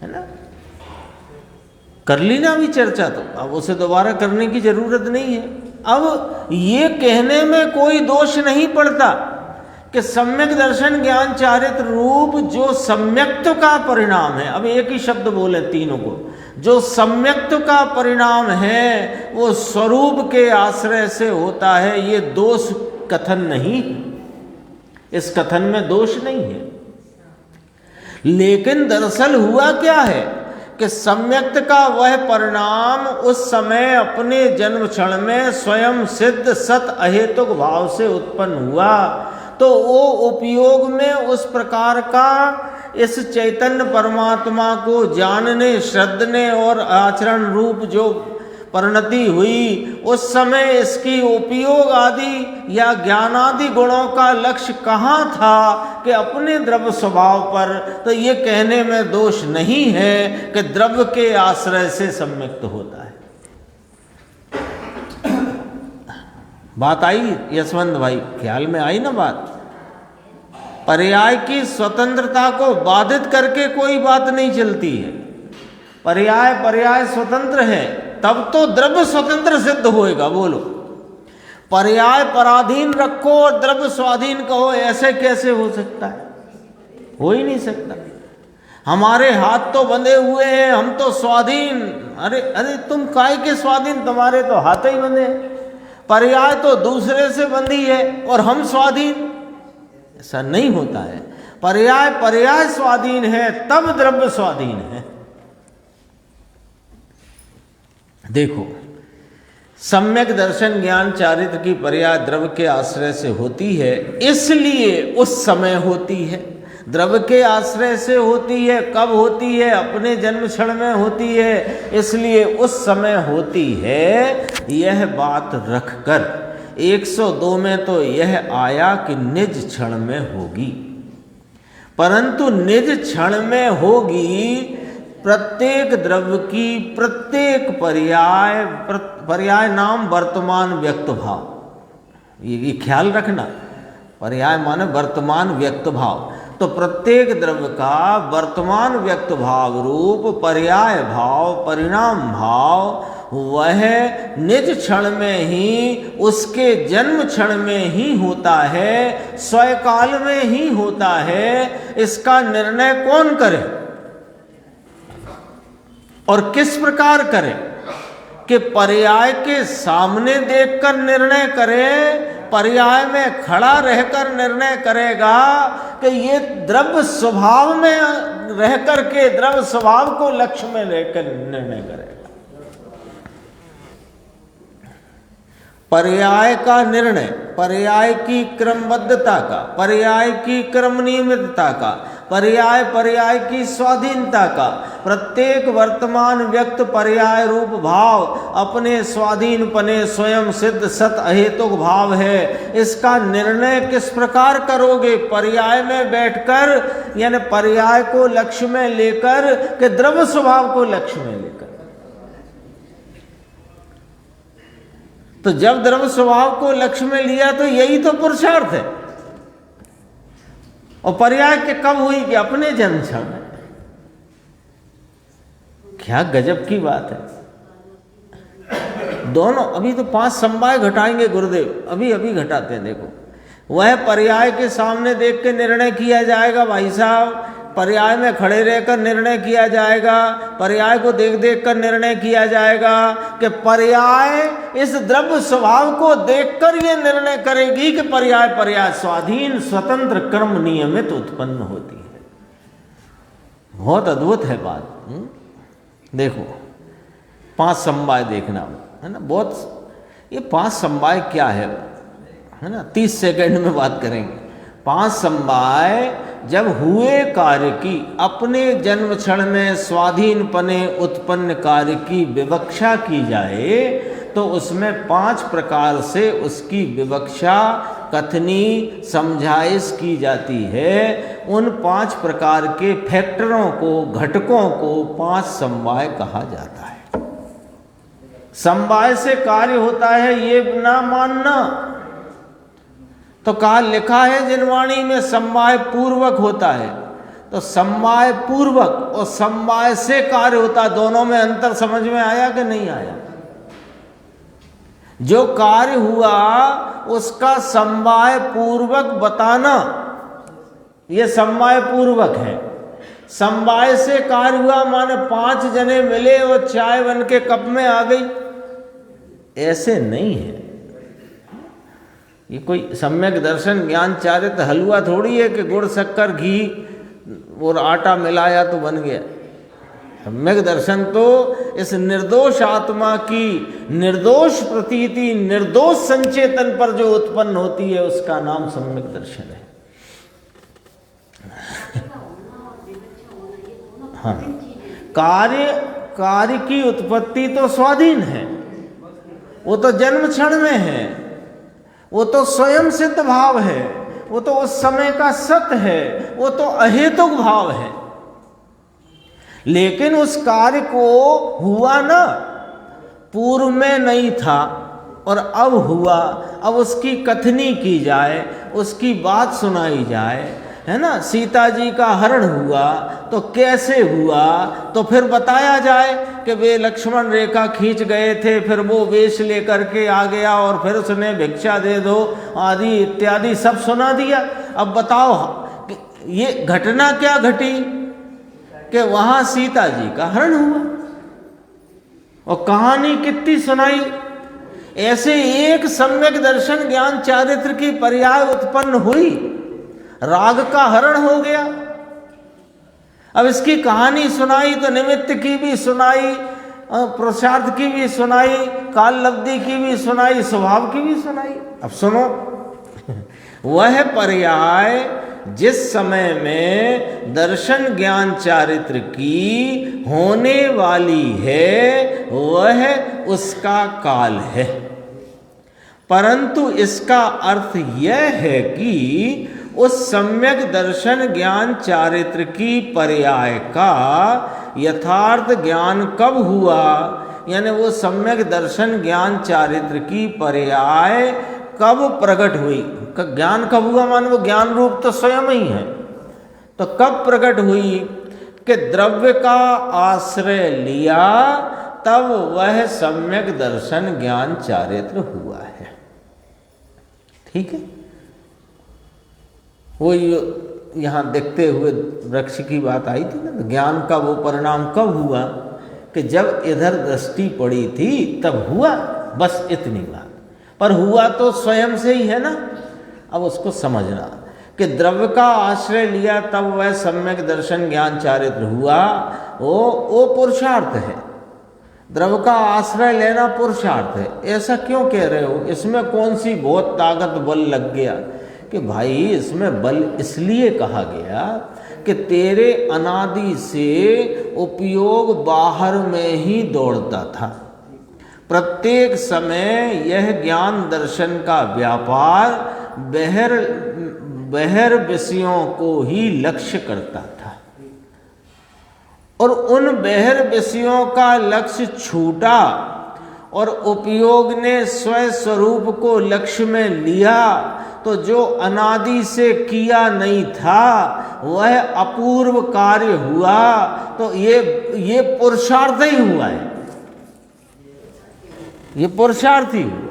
ना। कर ली ना अभी चर्चा, तो अब उसे दोबारा करने की जरूरत नहीं है। अब ये कहने में कोई दोष नहीं पड़ता कि सम्यक दर्शन ज्ञान चारित्र रूप जो सम्यक्त्व का परिणाम है, अब एक ही शब्द बोले तीनों को, जो सम्यक्त्व का परिणाम है वो स्वरूप के आश्रय से होता है। ये दोष कथन नहीं, इस कथन में दोष नहीं है। लेकिन दरअसल हुआ क्या है कि सम्यक्त का वह परिणाम उस समय अपने जन्म क्षण में स्वयं सिद्ध सत अहेतुक भाव से उत्पन्न हुआ, तो वो उपयोग में उस प्रकार का इस चैतन्य परमात्मा को जानने, श्रद्धने और आचरण रूप जो परिणति हुई, उस समय इसकी उपयोग आदि या ज्ञानादि गुणों का लक्ष्य कहाँ था कि अपने द्रव्य स्वभाव पर। तो ये कहने में दोष नहीं है कि द्रव्य के आश्रय से सम्यक्त होता है। बात आई यशवंत भाई, ख्याल में आई ना बात? पर्याय की स्वतंत्रता को बाधित करके कोई बात नहीं चलती है। पर्याय स्वतंत्र है, तब तो द्रव्य स्वतंत्र सिद्ध होएगा। बोलो, पर्याय पराधीन रखो और द्रव्य स्वाधीन कहो, ऐसे कैसे हो सकता है? हो ही नहीं सकता। हमारे हाथ तो बंधे हुए हैं, हम तो स्वाधीन। अरे तुम काय के स्वाधीन? तुम्हारे तो हाथ ही बंधे हैं। पर्याय तो दूसरे से बंधी है और हम स्वाधीन। ऐसा नहीं होता है। पर्याय स्वाधीन है, तब द्रव्य स्वाधीन है। देखो, सम्यक दर्शन ज्ञान चारित्र की पर्याय द्रव्य के आश्रय से होती है, इसलिए उस समय होती है। द्रव्य के आश्रय से होती है। कब होती है? अपने जन्म क्षण में होती है, इसलिए उस समय होती है। यह बात रखकर 102 में तो यह आया कि निज क्षण में होगी, परंतु निज क्षण में होगी प्रत्येक द्रव्य की प्रत्येक पर्याय नाम वर्तमान व्यक्त भाव। ये ख्याल रखना, पर्याय माने वर्तमान व्यक्त भाव। तो प्रत्येक द्रव्य का वर्तमान व्यक्त भाव रूप पर्याय भाव, परिणाम भाव, वह निज क्षण में ही, उसके जन्म क्षण में ही होता है, स्वकाल में ही होता है। इसका निर्णय कौन करे और किस प्रकार करे? कि पर्याय के सामने देखकर निर्णय करे, पर्याय में खड़ा रहकर निर्णय करेगा कि ये द्रव्य स्वभाव में रह करके द्रव्य स्वभाव को लक्ष्य में लेकर निर्णय करेगा। पर्याय का निर्णय, पर्याय की क्रमबद्धता का, पर्याय की क्रम नियमितता का, पर्याय की स्वाधीनता का, प्रत्येक वर्तमान व्यक्त पर्याय रूप भाव अपने स्वाधीन पने स्वयं सिद्ध सत अहेतुक भाव है। इसका निर्णय किस प्रकार करोगे? पर्याय में बैठकर, यानी पर्याय को लक्ष्य में लेकर कि द्रव्य स्वभाव को लक्ष्य में लेकर। तो जब द्रव्य स्वभाव को लक्ष्य में लिया तो यही तो पुरुषार्थ है। और पर्याय के कब हुई? कि अपने जन्म क्षण में। क्या गजब की बात है। दोनों अभी तो 5 समवाय घटाएंगे गुरुदेव, अभी घटाते हैं। देखो, वह पर्याय के सामने देख के निर्णय किया जाएगा। भाई साहब, पर्याय में खड़े रहकर निर्णय किया जाएगा, पर्याय को देख देख कर निर्णय किया जाएगा कि पर्याय इस द्रव्य स्वभाव को देखकर ये निर्णय करेगी कि पर्याय स्वाधीन स्वतंत्र क्रम नियमित उत्पन्न होती है। बहुत अद्भुत है बात। देखो, 5 समवाय देखना है ना। बहुत, ये 5 समवाय क्या है ना, 30 सेकंड में बात करेंगे। 5 समवाय जब हुए कार्य की, अपने जन्म क्षण में स्वाधीन पने उत्पन्न कार्य की विवक्षा की जाए तो उसमें 5 प्रकार से उसकी विवक्षा, कथनी, समझाइश की जाती है। उन 5 प्रकार के फैक्टरों को, घटकों को 5 समवाय कहा जाता है। समवाय से कार्य होता है ये ना मानना। तो कहा, लिखा है जिनवाणी में समवाय पूर्वक होता है। तो समवाय पूर्वक और समवाय से कार्य होता, दोनों में अंतर समझ में आया कि नहीं आया? जो कार्य हुआ उसका समवाय पूर्वक बताना, ये समवाय पूर्वक है। समवाय से कार्य हुआ माने 5 जने मिले और चाय बन के कप में आ गई, ऐसे नहीं है। ये कोई सम्यक दर्शन ज्ञान चारित्र हलवा थोड़ी है कि गुड़ शक्कर घी और आटा मिलाया तो बन गया। सम्यक दर्शन तो इस निर्दोष आत्मा की निर्दोष प्रतीति, निर्दोष संचेतन पर जो उत्पन्न होती है, उसका नाम सम्यक दर्शन है। हाँ, कार्य की उत्पत्ति तो स्वाधीन है, वो तो जन्म क्षण में है, वो तो स्वयं सिद्ध भाव है, वो तो उस समय का सत्य है, वो तो अहेतुक भाव है। लेकिन उस कार्य को हुआ ना, पूर्व में नहीं था और अब हुआ। अब उसकी कथनी की जाए, उसकी बात सुनाई जाए, है ना, सीता जी का हरण हुआ तो कैसे हुआ, तो फिर बताया जाए कि वे लक्ष्मण रेखा खींच गए थे, फिर वो वेश लेकर के आ गया और फिर उसने भिक्षा दे दो आदि इत्यादि सब सुना दिया। अब बताओ कि ये घटना क्या घटी कि वहां सीता जी का हरण हुआ और कहानी कितनी सुनाई। ऐसे एक सम्यक दर्शन ज्ञान चारित्र की पर्याय उत्पन्न हुई, राग का हरण हो गया। अब इसकी कहानी सुनाई तो निमित्त की भी सुनाई, पुरुषार्थ की भी सुनाई, काल लब्धि की भी सुनाई, स्वभाव की भी सुनाई। अब सुनो वह पर्याय जिस समय में दर्शन ज्ञान चारित्र की होने वाली है वह उसका काल है, परंतु इसका अर्थ यह है कि उस सम्यक दर्शन ज्ञान चारित्र की पर्याय का यथार्थ ज्ञान कब हुआ, यानी वो सम्यक दर्शन ज्ञान चारित्र की पर्याय कब प्रकट हुई। ज्ञान कब हुआ माने वो ज्ञान रूप तो स्वयं ही है, तो कब प्रकट हुई कि द्रव्य का आश्रय लिया तब वह सम्यक दर्शन ज्ञान चारित्र हुआ है। ठीक है, वो यहाँ देखते हुए वृक्ष की बात आई थी ना, ज्ञान का वो परिणाम कब हुआ कि जब इधर दृष्टि पड़ी थी तब हुआ, बस इतनी बात। पर हुआ तो स्वयं से ही है ना। अब उसको समझना कि द्रव्य का आश्रय लिया तब वह सम्यक दर्शन ज्ञान चारित्र हुआ, वो पुरुषार्थ है। द्रव्य का आश्रय लेना पुरुषार्थ है। ऐसा क्यों कह रहे हो, इसमें कौन सी बहुत ताकत बल लग गया? कि भाई इसमें बल इसलिए कहा गया कि तेरे अनादि से उपयोग बाहर में ही दौड़ता था। प्रत्येक समय यह ज्ञान दर्शन का व्यापार बहिर विषयों को ही लक्ष्य करता था और उन बहिर विषयों का लक्ष्य छूटा और उपयोग ने स्वयं स्वरूप को लक्ष्य में लिया, तो जो अनादि से किया नहीं था वह अपूर्व कार्य हुआ। तो ये पुरुषार्थ ही हुआ है, ये पुरुषार्थ ही हुआ।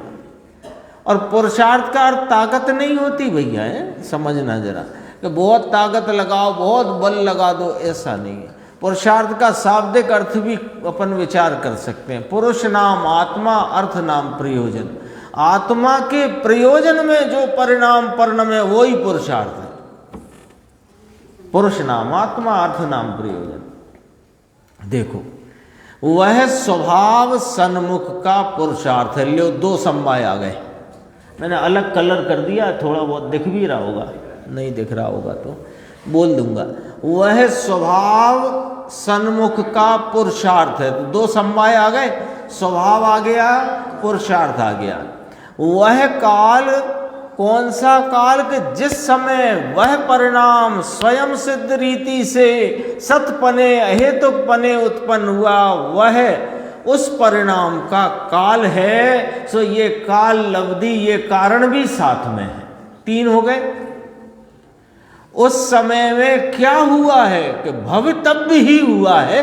और पुरुषार्थ का अर्थ ताकत नहीं होती भैया, है समझना जरा, कि बहुत ताकत लगाओ, बहुत बल लगा दो, ऐसा नहीं है। पुरुषार्थ का शाब्दिक अर्थ भी अपन विचार कर सकते हैं। पुरुष नाम आत्मा, अर्थ नाम प्रयोजन। आत्मा के प्रयोजन में जो परिणाम परिणम है वही पुरुषार्थ है। पुरुष नाम आत्मा, अर्थ नाम प्रयोजन। देखो वह स्वभाव सन्मुख का पुरुषार्थ है। लो दो समवाय आ गए, मैंने अलग कलर कर दिया, थोड़ा बहुत दिख भी रहा होगा, नहीं दिख रहा होगा तो बोल दूंगा। वह स्वभाव सन्मुख का पुरुषार्थ है, तो दो समवाय आ गए, स्वभाव आ गया, पुरुषार्थ आ गया। वह काल कौन सा काल कि जिस समय वह परिणाम स्वयं सिद्ध रीति से सतपने अहेतुकपने उत्पन्न हुआ, वह उस परिणाम का काल है। सो ये काल लब्धि, ये कारण भी साथ में है, तीन हो गए। उस समय में क्या हुआ है कि भवितव्य ही हुआ है।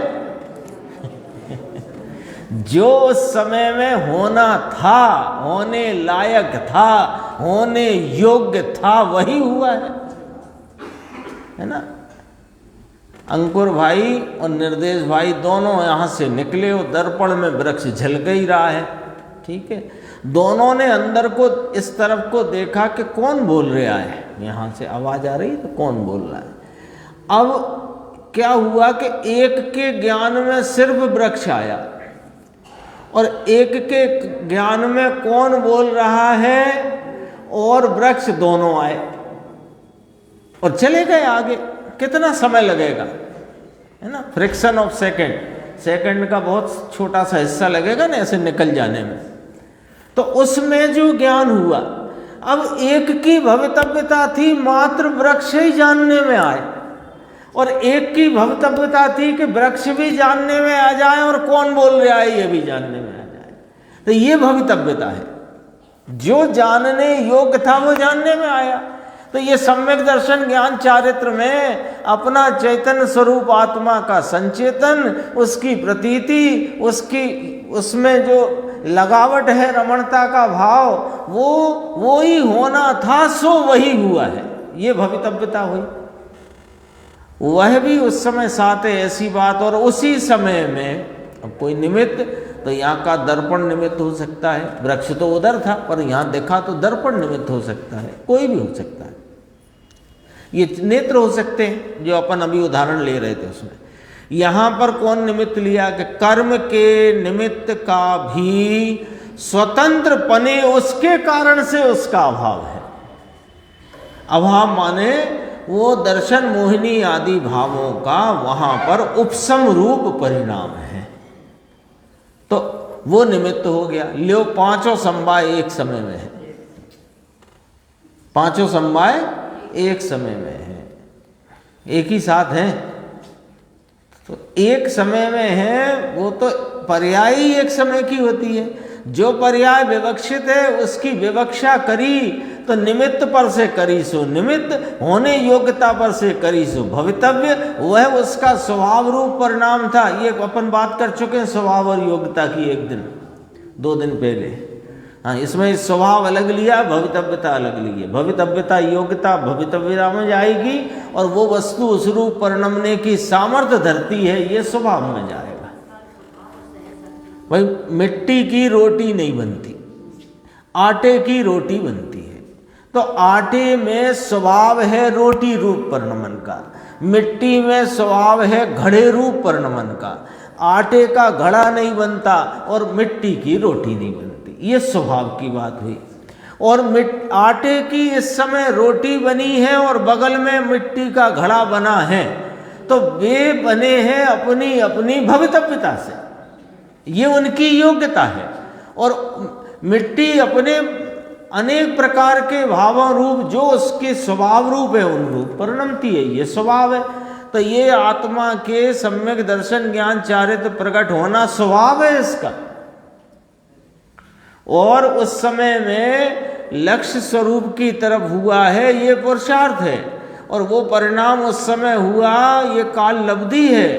जो उस समय में होना था, होने लायक था, होने योग्य था, वही हुआ है ना। अंकुर भाई और निर्देश भाई दोनों यहाँ से निकले और दर्पण में वृक्ष झलक ही रहा है। ठीक है, दोनों ने अंदर को इस तरफ को देखा कि कौन बोल रहा है, यहाँ से आवाज आ रही तो कौन बोल रहा है। अब क्या हुआ कि एक के ज्ञान में सिर्फ वृक्ष आया और एक के ज्ञान में कौन बोल रहा है और वृक्ष दोनों आए और चले गए आगे। कितना समय लगेगा, है ना, फ्रैक्शन ऑफ सेकंड का बहुत छोटा सा हिस्सा लगेगा ना ऐसे निकल जाने में। तो उसमें जो ज्ञान हुआ, अब एक की भवितव्यता थी मात्र वृक्ष ही जानने में आए और एक की भवितव्यता थी कि वृक्ष भी जानने में आ जाए और कौन बोल रहा है ये भी जानने में आ जाए। तो ये भवितव्यता है, जो जानने योग्य था वो जानने में आया। तो ये सम्यक दर्शन ज्ञान चारित्र में अपना चैतन्य स्वरूप आत्मा का संचेतन, उसकी प्रतीति, उसमें जो लगावट है, रमणता का भाव, वो ही होना था, सो वही हुआ है, ये भवितव्यता हुई। वह भी उस समय साथ है, ऐसी बात। और उसी समय में अब कोई निमित्त, तो यहाँ का दर्पण निमित्त हो सकता है, वृक्ष तो उधर था पर यहाँ देखा तो दर्पण निमित्त हो सकता है, कोई भी हो सकता है। ये नेत्र हो सकते हैं जो अपन अभी उदाहरण ले रहे थे उसमें। यहाँ पर कौन निमित्त लिया कि कर्म के निमित्त का भी स्वतंत्र पने उसके कारण से उसका अभाव है। अभाव माने वो दर्शन मोहिनी आदि भावों का वहाँ पर उपसम रूप परिणाम है, तो वो निमित्त हो गया। लो पांचों समवाय एक समय में है, पांचों समवाय एक समय में है, एक ही साथ हैं, तो एक समय में है, वो तो पर्याय ही एक समय की होती है। जो पर्याय विवक्षित है उसकी विवक्षा करी तो निमित्त पर से करी सो निमित्त, होने योग्यता पर से करी सो भवितव्य, वह उसका स्वभाव रूप परिणाम था। ये अपन बात कर चुके हैं स्वभाव और योग्यता की, एक दिन 2 दिन पहले। हाँ, इसमें स्वभाव अलग लिया, भवितव्यता अलग ली है। भवितव्यता योग्यता भवितव्यता में जाएगी, और वो वस्तु उस रूप परिणमने की सामर्थ्य धरती है, ये स्वभाव में जाएगा। भाई मिट्टी की रोटी नहीं बनती, आटे की रोटी बनती है। तो आटे में स्वभाव है रोटी रूप परिणमन का, मिट्टी में स्वभाव है घड़े रूप परिणमन का। आटे का घड़ा नहीं बनता और मिट्टी की रोटी नहीं बनती, ये स्वभाव की बात हुई। और आटे की इस समय रोटी बनी है और बगल में मिट्टी का घड़ा बना है, तो वे बने हैं अपनी अपनी भवितव्यता से, ये उनकी योग्यता है। और मिट्टी अपने अनेक प्रकार के भावों रूप जो उसके स्वभाव रूप है उन रूप परिणमती है, ये स्वभाव है। तो ये आत्मा के सम्यक दर्शन ज्ञान चारित्र प्रकट होना स्वभाव है इसका। और उस समय में लक्ष्य स्वरूप की तरफ हुआ है, ये पुरुषार्थ है। और वो परिणाम उस समय हुआ, ये काल लब्धि है।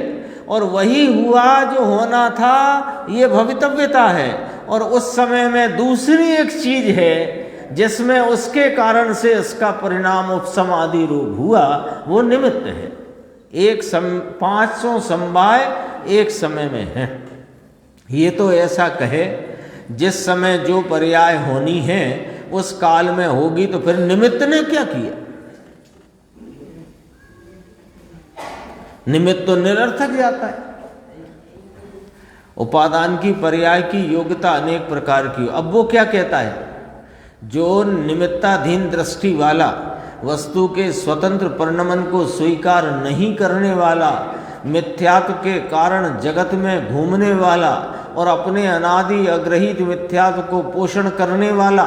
और वही हुआ जो होना था, ये भवितव्यता है। और उस समय में दूसरी एक चीज है जिसमें उसके कारण से इसका परिणाम उपसम आदि रूप हुआ, वो निमित्त है। 500 समवाय एक समय में है। ये तो ऐसा कहे जिस समय जो पर्याय होनी है उस काल में होगी, तो फिर निमित्त ने क्या किया? निमित्त तो निरर्थक जाता है। उपादान की पर्याय की योग्यता अनेक प्रकार की। अब वो क्या कहता है? जो निमित्ताधीन दृष्टि वाला, वस्तु के स्वतंत्र परिणमन को स्वीकार नहीं करने वाला, मिथ्यात्व के कारण जगत में घूमने वाला और अपने अनादि अग्रहित मिथ्यात्व को पोषण करने वाला,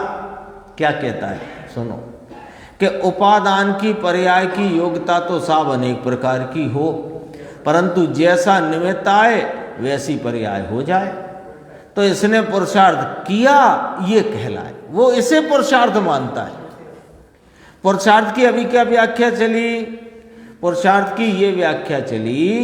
क्या कहता है? सुनो कि उपादान की पर्याय की योग्यता तो सब अनेक प्रकार की हो, परंतु जैसा निमित्त आए वैसी पर्याय हो जाए। तो इसने पुरुषार्थ किया, ये कहलाए, वो इसे पुरुषार्थ मानता है। पुरुषार्थ की अभी क्या व्याख्या चली? पुरुषार्थ की ये व्याख्या चली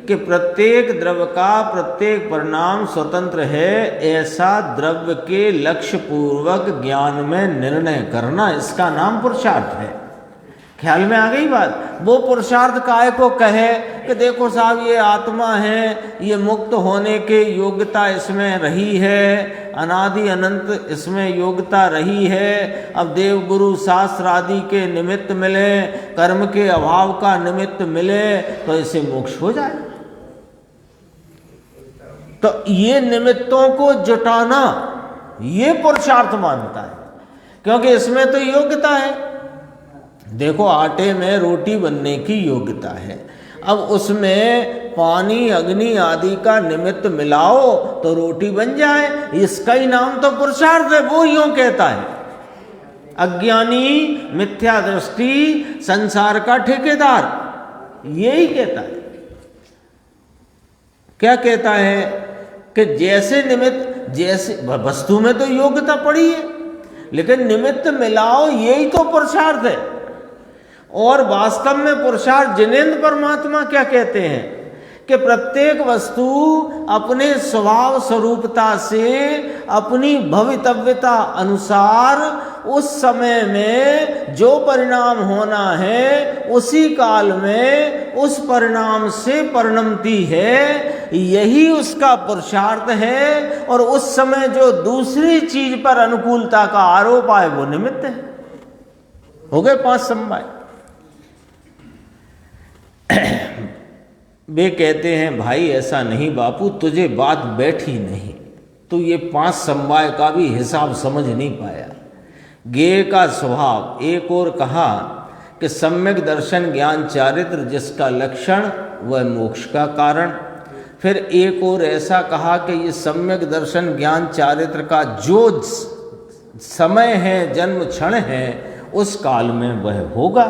कि प्रत्येक द्रव्य का प्रत्येक परिणाम स्वतंत्र है, ऐसा द्रव्य के लक्ष्य पूर्वक ज्ञान में निर्णय करना, इसका नाम पुरुषार्थ है। ख्याल में आ गई बात? वो पुरुषार्थ काय को कहे कि देखो साहब, ये आत्मा है, ये मुक्त होने के योग्यता इसमें रही है, अनादि अनंत इसमें योग्यता रही है। अब देव गुरु शास्त्र आदि के निमित्त मिले, कर्म के अभाव का निमित्त मिले, तो इसे मोक्ष हो जाए। तो ये निमित्तों को जुटाना, ये पुरुषार्थ मानता है, क्योंकि इसमें तो योग्यता है। देखो, आटे में रोटी बनने की योग्यता है, अब उसमें पानी अग्नि आदि का निमित्त मिलाओ तो रोटी बन जाए, इसका ही नाम तो पुरुषार्थ है। वो यूं कहता है, अज्ञानी मिथ्या दृष्टि संसार का ठेकेदार, यही कहता है। क्या कहता है कि जैसे निमित्त, जैसे वस्तु में तो योग्यता पड़ी है, लेकिन निमित्त मिलाओ, यही तो पुरुषार्थ है। और वास्तव में पुरुषार्थ जिनेंद्र परमात्मा क्या कहते हैं कि प्रत्येक वस्तु अपने स्वभाव स्वरूपता से अपनी भवितव्यता अनुसार उस समय में जो परिणाम होना है उसी काल में उस परिणाम से परिणमती है, यही उसका पुरुषार्थ है। और उस समय जो दूसरी चीज पर अनुकूलता का आरोप आए वो निमित्त है। हो गए 5 समवाय। वे कहते हैं भाई ऐसा नहीं बापू, तुझे बात बैठी नहीं, तू ये 5 समवाय का भी हिसाब समझ नहीं पाया। ज्ञेय का स्वभाव, एक और कहा कि सम्यक दर्शन ज्ञान चारित्र जिसका लक्षण वह मोक्ष का कारण। फिर एक और ऐसा कहा कि ये सम्यक दर्शन ज्ञान चारित्र का जो समय है, जन्म क्षण है, उस काल में वह होगा।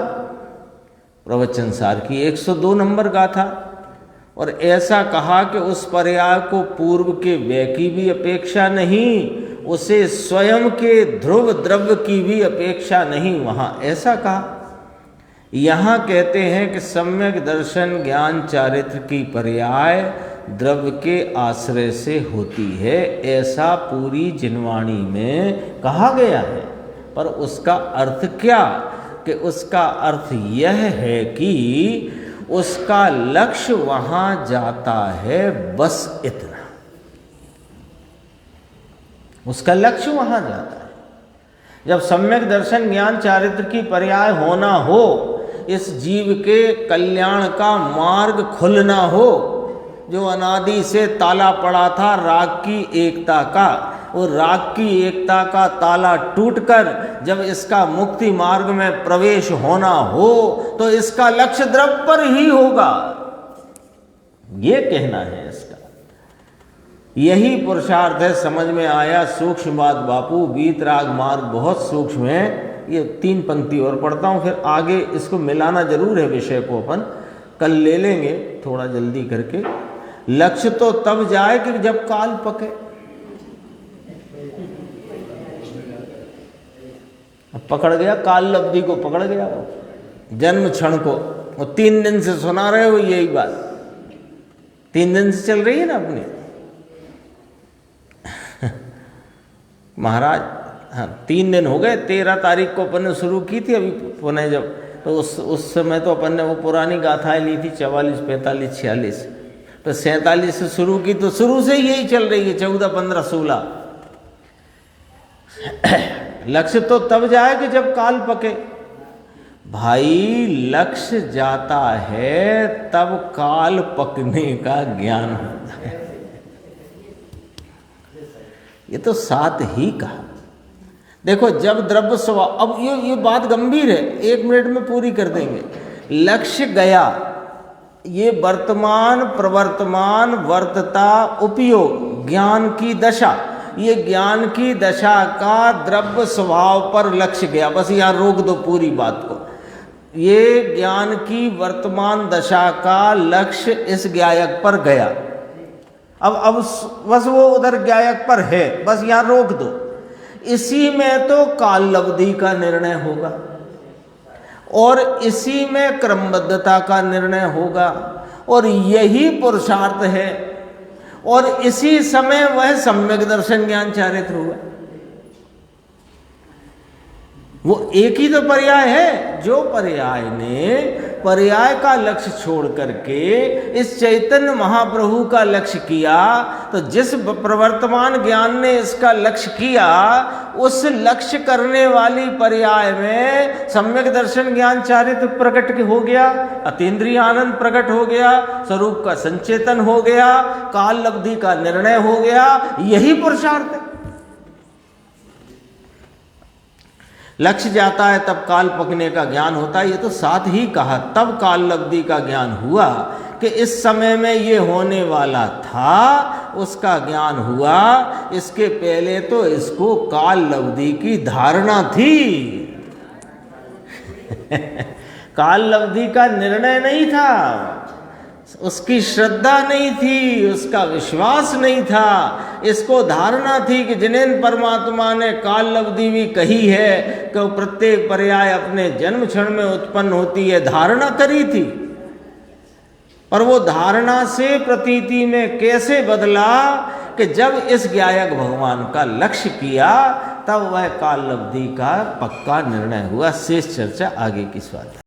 प्रवचन सार की 102 नंबर गाथा। और ऐसा कहा कि उस पर्याय को पूर्व के व्यय की भी अपेक्षा नहीं, उसे स्वयं के ध्रुव द्रव्य की भी अपेक्षा नहीं, वहाँ ऐसा कहा। यहाँ कहते हैं कि सम्यक दर्शन ज्ञान चारित्र की पर्याय द्रव्य के आश्रय से होती है, ऐसा पूरी जिनवाणी में कहा गया है। पर उसका अर्थ क्या? कि उसका अर्थ यह है कि उसका लक्ष्य वहां जाता है, बस इतना। उसका लक्ष्य वहां जाता है। जब सम्यक दर्शन ज्ञान चारित्र की पर्याय होना हो, इस जीव के कल्याण का मार्ग खुलना हो, जो अनादि से ताला पड़ा था राग की एकता का, और राग की एकता का ताला टूटकर जब इसका मुक्ति मार्ग में प्रवेश होना हो, तो इसका लक्ष्य द्रव्य पर ही होगा, ये कहना है इसका। यही पुरुषार्थ है। समझ में आया? सूक्ष्म बात बापू, वीतराग मार्ग बहुत सूक्ष्म है। ये 3 पंक्ति और पढ़ता हूँ, फिर आगे इसको मिलाना जरूर है। विषय को अपन कल ले लेंगे थोड़ा जल्दी करके। लक्ष्य तो तब जाए कि जब काल पके। अब पकड़ गया, काल लब्धि को पकड़ गया, वो जन्म क्षण को। वो 3 दिन से सुना रहे हो यही बात, 3 दिन से चल रही है ना अपनी। महाराज, हाँ 3 दिन हो गए। 13 तारीख को अपन ने शुरू की थी अभी पुणे जब, तो उस समय तो अपन ने वो पुरानी गाथाएं ली थी 44, 45, 46, तो 47 से शुरू की, तो शुरू से यही चल रही है 14, 15, 16। लक्ष्य तो तब जाए कि जब काल पके। भाई लक्ष्य जाता है तब काल पकने का ज्ञान होता है। ये तो साथ ही कहा। देखो जब द्रव्य स्वभाव, अब ये बात गंभीर है, 1 मिनट में पूरी कर देंगे। लक्ष्य गया, ये वर्तमान प्रवर्तमान वर्तता उपयोग ज्ञान की दशा, ये ज्ञान की दशा का द्रव्य स्वभाव पर लक्ष्य गया। बस यहाँ रोक दो पूरी बात को। ये ज्ञान की वर्तमान दशा का लक्ष्य इस ज्ञायक पर गया। अब बस वो उधर ज्ञायक पर है, बस यहाँ रोक दो। इसी में तो काल लब्धि का निर्णय होगा और इसी में क्रमबद्धता का निर्णय होगा, और यही पुरुषार्थ है। और इसी समय वह सम्यक दर्शन ज्ञान चारित्र हुआ। वो एक ही तो पर्याय है, जो पर्याय ने पर्याय का लक्ष्य छोड़ करके इस चैतन्य महाप्रभु का लक्ष्य किया, तो जिस प्रवर्तमान ज्ञान ने इसका लक्ष्य किया, उस लक्ष्य करने वाली पर्याय में सम्यक दर्शन ज्ञान चारित्र प्रकट हो गया, अतीन्द्रिय आनंद प्रकट हो गया, स्वरूप का संचेतन हो गया, काल लब्धि का निर्णय हो गया। यही पुरुषार्थ है। लक्ष्य जाता है तब काल पकने का ज्ञान होता है। ये तो साथ ही कहा, तब काल लब्धि का ज्ञान हुआ कि इस समय में ये होने वाला था, उसका ज्ञान हुआ। इसके पहले तो इसको काल लब्धि की धारणा थी। काल लब्धि का निर्णय नहीं था, उसकी श्रद्धा नहीं थी, उसका विश्वास नहीं था। इसको धारणा थी कि जिनेन परमात्मा ने काल अवधि भी कही है कि वो प्रत्येक पर्याय अपने जन्म क्षण में उत्पन्न होती है, धारणा करी थी। पर वो धारणा से प्रतीति में कैसे बदला कि जब इस ज्ञायक भगवान का लक्ष्य किया तब वह काल अवधि का पक्का निर्णय हुआ। शेष चर्चा आगे की स्वाध्याय।